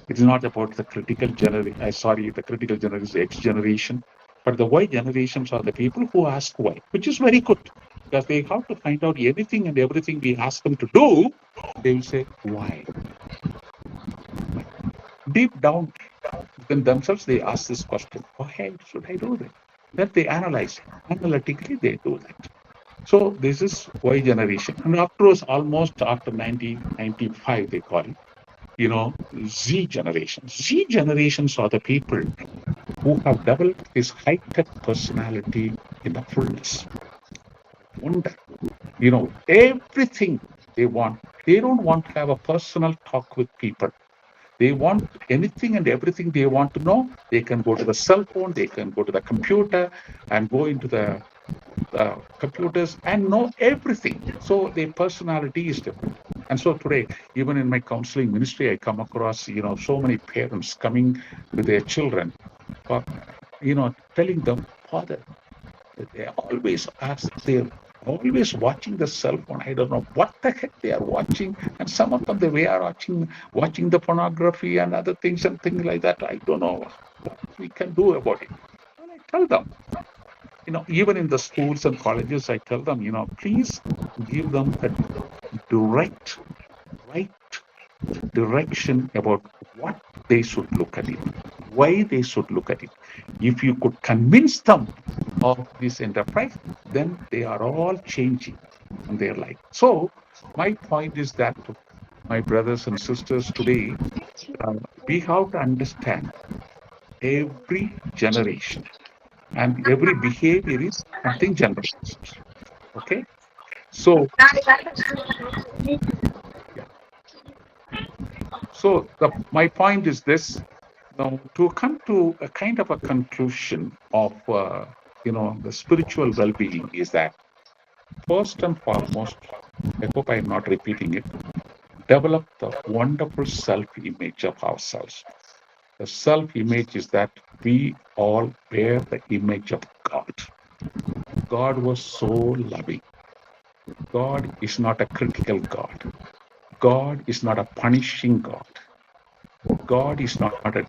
It is not about the critical generation. The critical generation is X generation. But the Y generations are the people who ask why, which is very good because they have to find out anything and everything we ask them to do. They will say, why? Why? Deep down within themselves, they ask this question, why should I do that? That they analyze. Analytically, they do that. So this is Y generation. And afterwards, almost after 1995, they call it, Z generation. Z generations are the people who have developed this high-tech personality in the fullness. Wonder, everything they want. They don't want to have a personal talk with people. They want anything and everything they want to know. They can go to the cell phone, they can go to the computer and go into the computers and know everything. So their personality is different. And so today, even in my counseling ministry, I come across, so many parents coming with their children, telling them, Father, they always ask, they're always watching the cell phone. I don't know what the heck they are watching. And some of them, they are watching the pornography and other things and things like that. I don't know what we can do about it. And I tell them, even in the schools and colleges, I tell them, please give them a direct, right direction about what they should look at it, why they should look at it. If you could convince them of this enterprise, then they are all changing in their life. So my point is that my brothers and sisters, today, uh, we have to understand every generation and every behavior is something generalized. Okay. So, yeah. So my point is this: now, to come to a kind of a conclusion of the spiritual well-being is that first and foremost, I hope I'm not repeating it, develop the wonderful self-image of ourselves. The self-image is that we all bear the image of God. God was so loving. God is not a critical God. God is not a punishing God. God is not a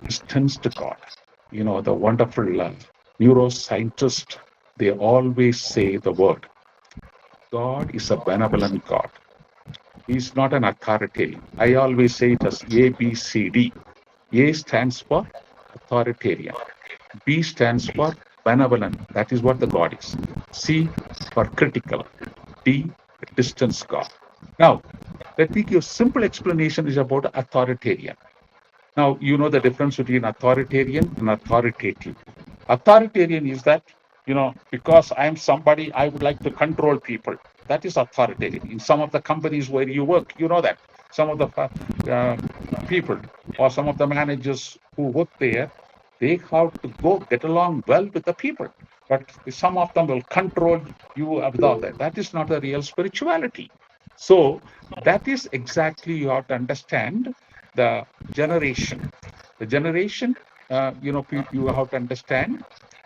distanced God. The wonderful neuroscientists, they always say the word God is a benevolent God. He's not an authoritarian. I always say it as A, B, C, D. A stands for authoritarian. B stands for benevolent. That is what the God is. C for critical. D, distance God. Now, let me give a simple explanation is about authoritarian. Now, you know the difference between authoritarian and authoritative. Authoritarian is that, because I'm somebody, I would like to control people. That is authoritarian. In some of the companies where you work, you know that. Some of the uh, people or some of the managers who work there, they have to go get along well with the people. But some of them will control you without that. That is not the real spirituality. So that is exactly you have to understand the generation. The generation, you have to understand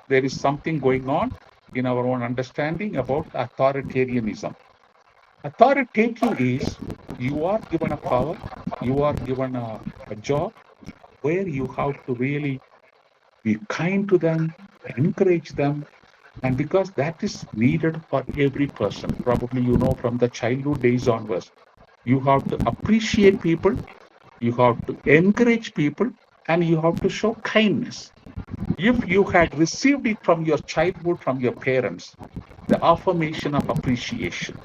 there is something going on in our own understanding about authoritarianism. Authoritative is you are given a power, you are given a job where you have to really be kind to them, encourage them, and because that is needed for every person. Probably from the childhood days onwards, you have to appreciate people, you have to encourage people, and you have to show kindness. If you had received it from your childhood, from your parents, the affirmation of appreciation,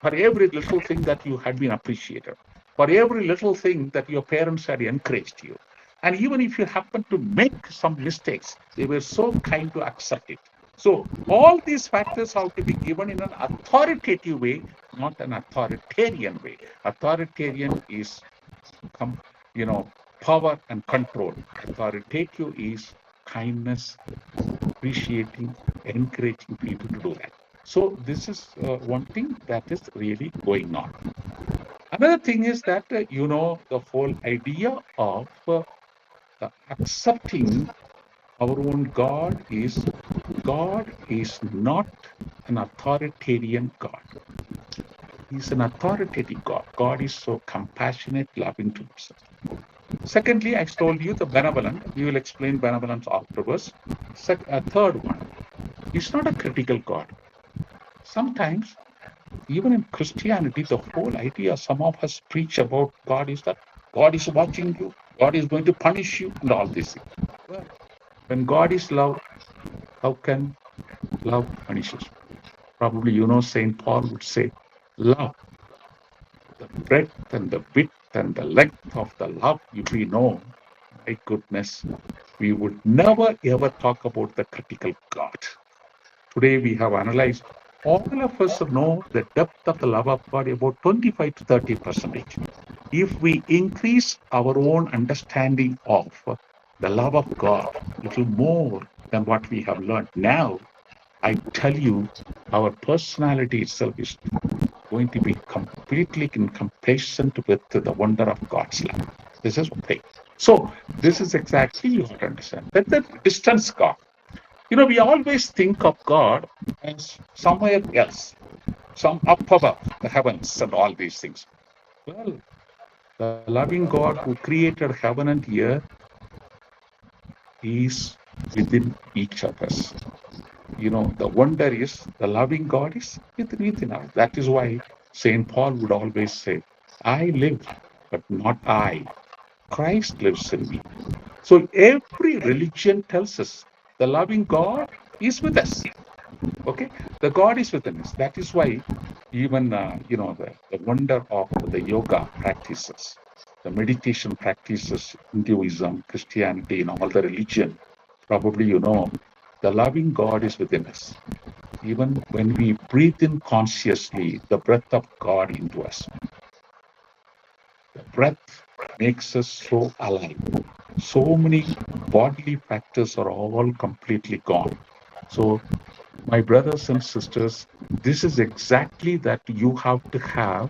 for every little thing that you had been appreciated, for every little thing that your parents had encouraged you, and even if you happen to make some mistakes, they were so kind to accept it. So all these factors have to be given in an authoritative way, not an authoritarian way. Authoritarian is come, you know, power and control. Authoritative is kindness, appreciating, encouraging people to do that. So this is one thing that is really going on. Another thing is that, the whole idea of accepting our own God is not an authoritarian God. He's an authoritative God. God is so compassionate, loving to us. Secondly, I told you the benevolent. We will explain benevolence afterwards. A third one, he's not a critical God. Sometimes, even in Christianity, the whole idea some of us preach about God is that God is watching you, God is going to punish you, and all this. Well, when God is love, how can love punishes? Probably, St. Paul would say, love, the breadth and the width and the length of the love, if we know, my goodness, we would never ever talk about the critical God. Today we have analyzed, all of us know the depth of the love of God about 25 to 30%. If we increase our own understanding of the love of God a little more than what we have learned now, I tell you, our personality itself is going to be completely complacent with the wonder of God's love. This is one thing. So this is exactly you have to understand. That the distance God. We always think of God as somewhere else, some up above the heavens and all these things. Well, the loving God who created heaven and earth is within each of us. The wonder is the loving God is within us. That is why St. Paul would always say, I live, but not I. Christ lives in me. So every religion tells us the loving God is with us. Okay, the God is within us. That is why even the wonder of the yoga practices, the meditation practices, Hinduism, Christianity, and all the religion. Probably the loving God is within us. Even when we breathe in consciously the breath of God into us, the breath makes us so alive. So many bodily factors are all completely gone. So my brothers and sisters, this is exactly that you have to have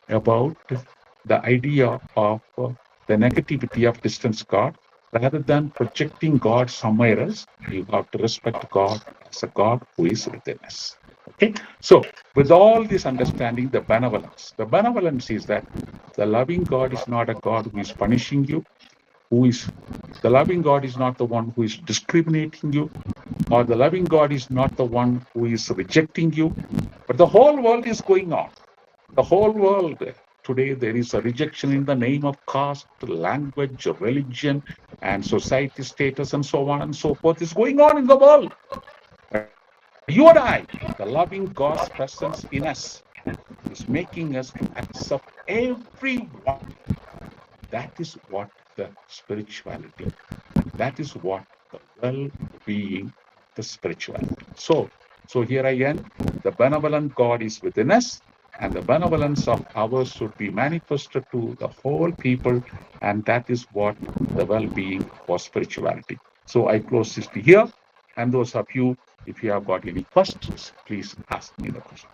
about the idea of the negativity of distance God. Rather than projecting God somewhere else, you have to respect God as a God who is within us. Okay, so with all this understanding, the benevolence is that the loving God is not a God who is punishing you, who is the loving God is not the one who is discriminating you, or the loving God is not the one who is rejecting you, but the whole world is going on. The whole world today, there is a rejection in the name of caste, language, religion, and society status, and so on and so forth is going on in the world. But you and I, the loving God's presence in us, is making us to accept everyone. That is what the spirituality. That is what the well-being of the spirituality. So here I end. The benevolent God is within us, and the benevolence of ours should be manifested to the whole people, and that is what the well-being for spirituality. So I close this to here, and those of you, if you have got any questions, please ask me the question.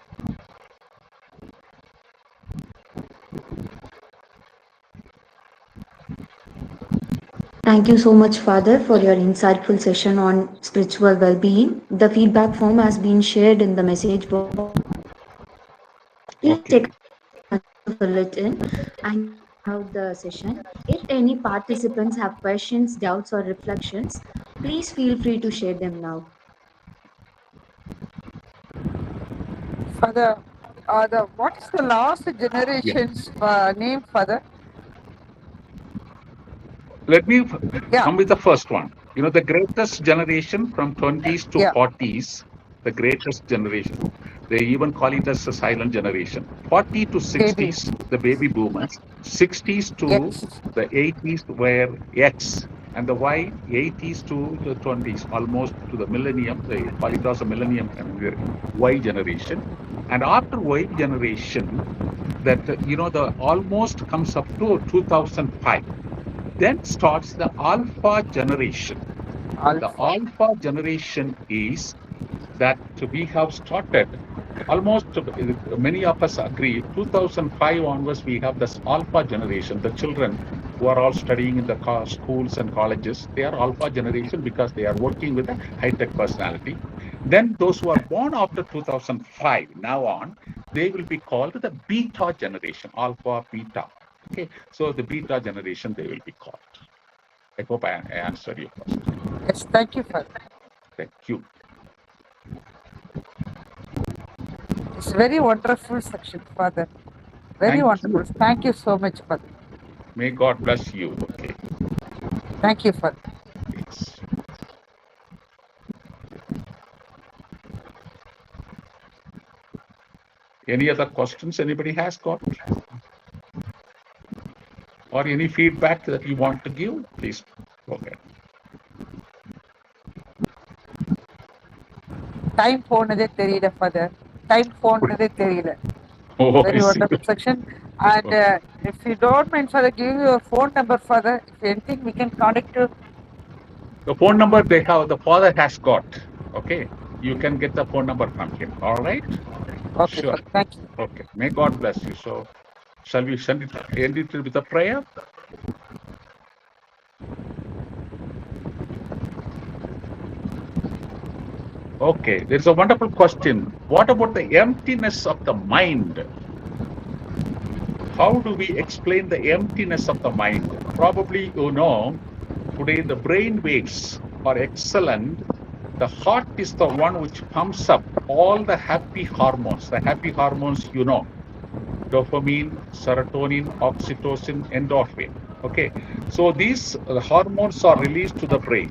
Thank you so much, Father, for your insightful session on spiritual well being. The feedback form has been shared in the message box. Please take Okay. a moment to fill it in. And we round out the session. If any participants have questions, doubts, or reflections, please feel free to share them now. Father, what is the last Yeah. generation's name, Father? Let me Yeah, come with the first one. The greatest generation from 20s to yeah, 40s, the greatest generation. They even call it as a silent generation. 40 to baby. 60s, the baby boomers. 60s to Yes, the 80s were X. And the Y, 80s to the 20s, almost to the millennium. They call it as a millennium Y generation. And after Y generation, that, the almost comes up to 2005. Then starts the alpha generation. The Alpha. alpha generation is that we have started almost, many of us agree, 2005 onwards, we have this alpha generation. The children who are all studying in the schools and colleges, they are alpha generation because they are working with a high-tech personality. Then those who are born after 2005, now on, they will be called the beta generation, alpha, beta. Okay, so the beta generation, they will be called. I hope I answered your question. Yes, thank you, Father. Thank you. It's very wonderful section, Father. Very Thank wonderful. you. Thank you so much, Father. May God bless you. Okay. Thank you, Father. Yes. Any other questions anybody has got? Or any feedback that you want to give? Please go ahead. Time போனதே தெரியல, Father. Time போனதே தெரியல. Oh, I Very see. wonderful section. And Okay. if you don't mind, Father, give your phone number, Father. If anything, we can contact you. The phone number they have, the father has got. Okay. You can get the phone number from him. All right. Okay, Sure. Father. Thank you. Okay. May God bless you. So, shall we end it with a prayer? Okay. There's a wonderful question. What about the emptiness of the mind? How do we explain the emptiness of the mind? Probably, today the brain waves are excellent. The heart is the one which pumps up all the happy hormones. The happy hormones, dopamine, serotonin, oxytocin, endorphin. Okay. So these hormones are released to the brain.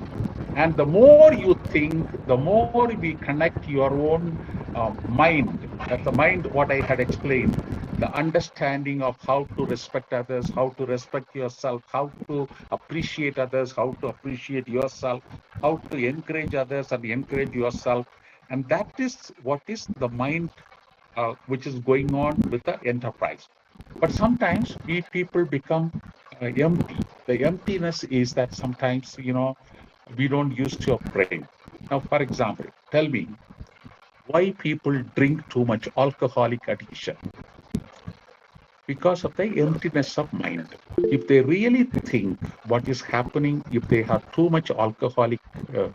And the more you think, the more we connect your own mind. That's the mind, what I had explained, the understanding of how to respect others, how to respect yourself, how to appreciate others, how to appreciate yourself, how to encourage others and encourage yourself. And that is what is the mind which is going on with the enterprise. But sometimes we people become empty. The emptiness is that sometimes, we don't use your brain. Now, for example, tell me why people drink too much alcoholic addiction because of the emptiness of mind. If they really think what is happening, if they have too much alcoholic uh,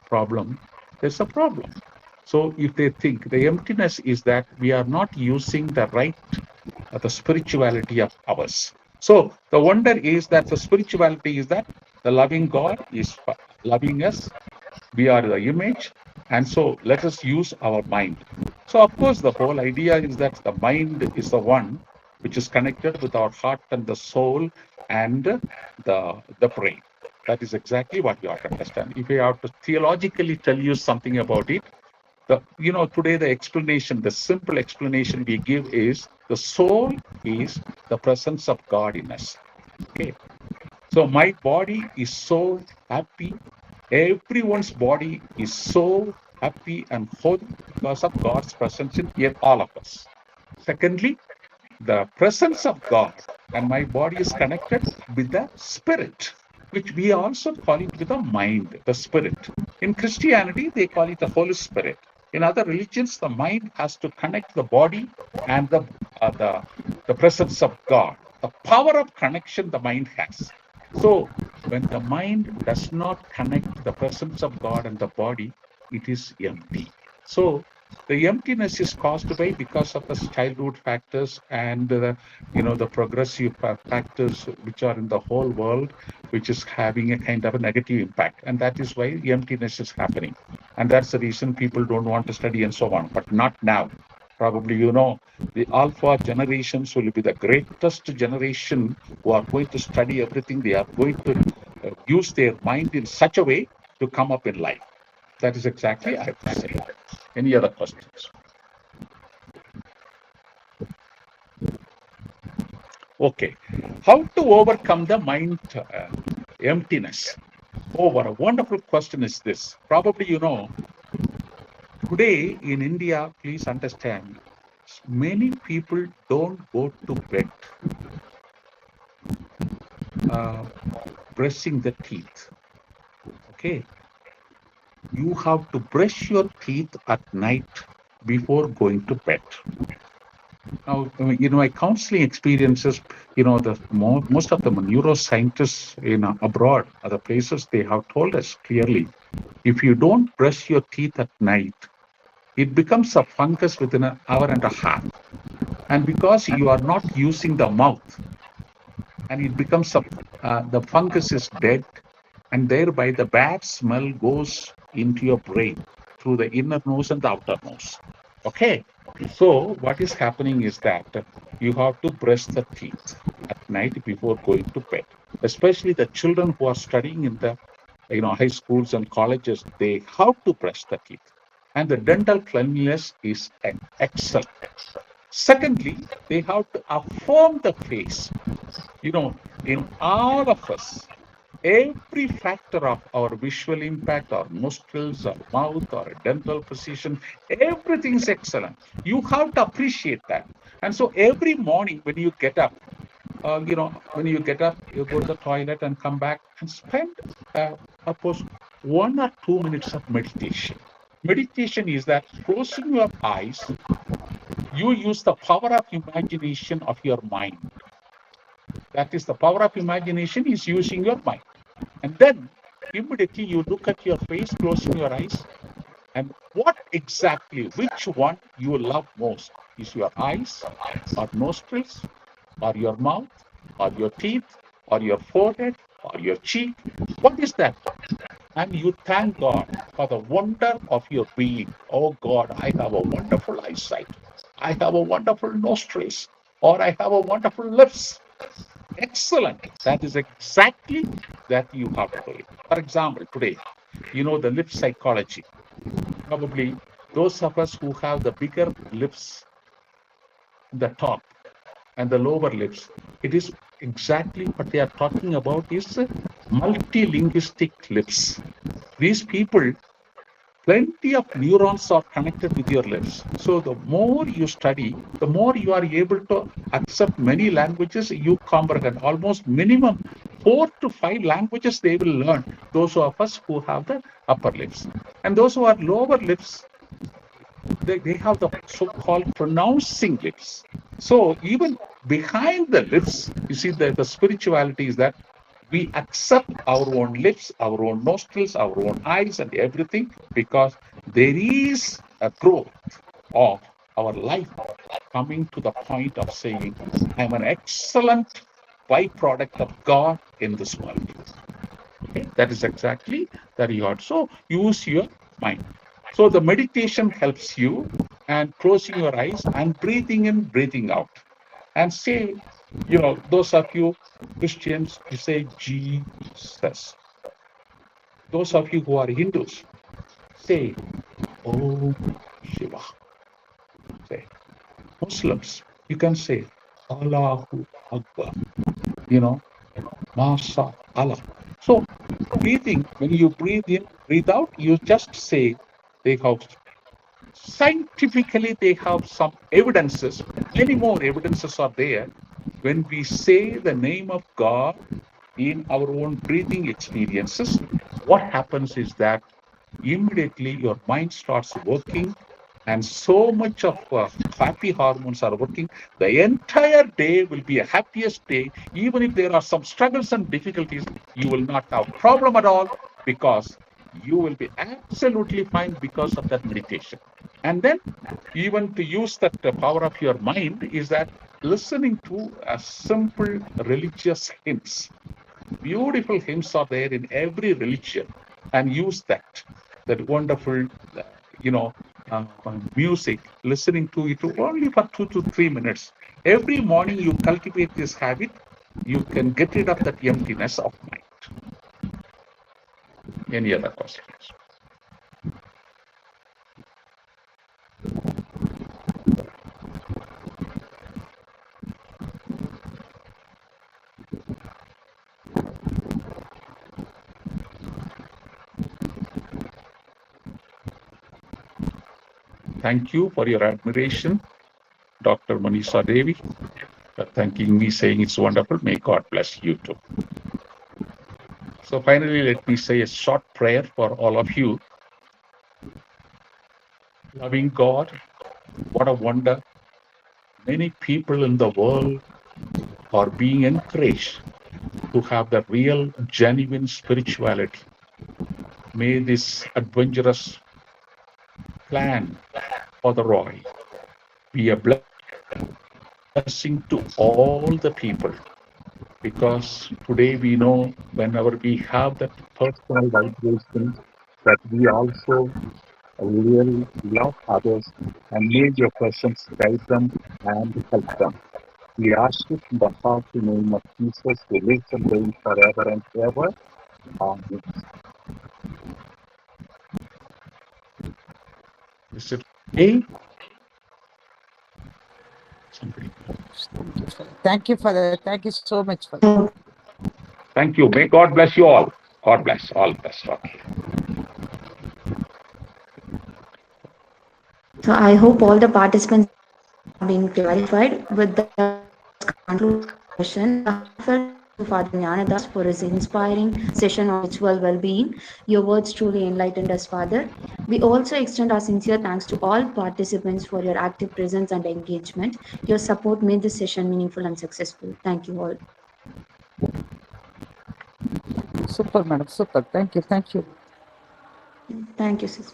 problem, there's a problem. So if they think the emptiness is that we are not using the right, the spirituality of ours. So the wonder is that the spirituality is that the loving God is loving us. We are the image. And so let us use our mind. So, of course, the whole idea is that the mind is the one which is connected with our heart and the soul and the brain. That is exactly what you have to understand. If I have to theologically tell you something about it, today the explanation, the simple explanation we give is the soul is the presence of God in us. Okay. So my body is so happy. Everyone's body is so happy and holy because of God's presence in all of us. Secondly, the presence of God and my body is connected with the spirit, which we also call it with the mind, the spirit. In Christianity, they call it the Holy Spirit. In other religions, the mind has to connect the body and the presence of God. The power of connection the mind has. So when the mind does not connect the presence of God and the body, it is empty. So the emptiness is caused by because of the childhood factors and the progressive factors which are in the whole world, which is having a kind of a negative impact, and that is why the emptiness is happening, and that's the reason people don't want to study and so on. But not now. Probably the alpha generations will be the greatest generation who are going to study everything. They are going to use their mind in such a way to come up in life. That is exactly I have to say. Any other questions? Okay. How to overcome the mind emptiness? Oh, what a wonderful question is this. Probably, today in India, please understand, many people don't go to bed uh, brushing the teeth. Okay. You have to brush your teeth at night before going to bed. Now, my counseling experiences, most of the neuroscientists abroad, other places, they have told us clearly, if you don't brush your teeth at night, it becomes a fungus within an hour and a half. And because you are not using the mouth, and it becomes the fungus is dead, and thereby the bad smell goes into your brain through the inner nose and the outer nose. Okay. So what is happening is that you have to brush the teeth at night before going to bed. Especially the children who are studying in the high schools and colleges, they have to brush the teeth. And the dental cleanliness is excellent. Secondly, they have to affirm the face. In all of us, every factor of our visual impact, our nostrils, our mouth, our dental precision, everything is excellent. You have to appreciate that. And so every morning when you get up, you go to the toilet and come back and spend, suppose, 1 or 2 minutes of meditation. Meditation is that closing your eyes, you use the power of imagination of your mind. That is the power of imagination is using your mind. And then immediately you look at your face, closing your eyes, and which one you love most? Is your eyes, or nostrils, or your mouth, or your teeth, or your forehead, or your cheek? What is that? And you thank God for the wonder of your being. Oh God, I have a wonderful eyesight. I have a wonderful nostrils, or I have a wonderful lips. Excellent. That is exactly that you have to do it. For example, today, the lip psychology. Probably those of us who have the bigger lips, the top and the lower lips, it is exactly what they are talking about is multilinguistic lips. These people, plenty of neurons are connected with your lips. So the more you study, the more you are able to accept many languages you comprehend. Almost minimum 4 to 5 languages they will learn, those of us who have the upper lips. And those who are lower lips, they have the so-called pronouncing lips. So even behind the lips, you see the spirituality is that we accept our own lips, our own nostrils, our own eyes, and everything, because there is a growth of our life coming to the point of saying, I'm an excellent byproduct of God in this world. Okay? That is exactly that you ought. So use your mind. So the meditation helps you, and closing your eyes and breathing in, breathing out. And say, those of you Christians, you say Jesus. Those of you who are Hindus, say Om Shiva. Say Muslims, you can say Allahu Akbar. Masha Allah. So breathing, when you breathe in, breathe out, you just say they have scientifically they have some evidences, many more evidences are there. When we say the name of God in our own breathing experiences, what happens is that immediately your mind starts working, and so much of happy hormones are working. The entire day will be a happiest day. Even if there are some struggles and difficulties, you will not have problem at all, because you will be absolutely fine because of that meditation. And then even to use that power of your mind is that listening to a simple religious hymns. Beautiful hymns are there in every religion, and use that wonderful, music, listening to it only for 2 to 3 minutes. Every morning you cultivate this habit, you can get rid of that emptiness of mind. Any other questions? Thank you for your admiration, Dr. Manisha Devi, for thanking me, saying it's wonderful. May God bless you too. So finally, let me say a short prayer for all of you. Loving God, what a wonder. Many people in the world are being encouraged to have the real, genuine spirituality. May this adventurous plan for the Roy be a blessing to all the people, because today we know whenever we have that personal vibration, that we also really love others, and may your presence guide them and help them. We ask it in the powerful name of Jesus, who lives and reigns forever and ever. Amen. Is it okay? Somebody. Thank you, Father. Thank you so much, Father. Thank you. May God bless you all. God bless. All bless. Okay. So I hope all the participants have been clarified. With that, let's conclude the session. A heartfelt thank you, Father Jnanadas, for his inspiring session on spiritual well-being. Your words truly enlightened us, Father. We also extend our sincere thanks to all participants for your active presence and engagement. Your support made this session meaningful and successful. Thank you all. Super, madam. Super. Thank you. Thank you. Thank you, sis.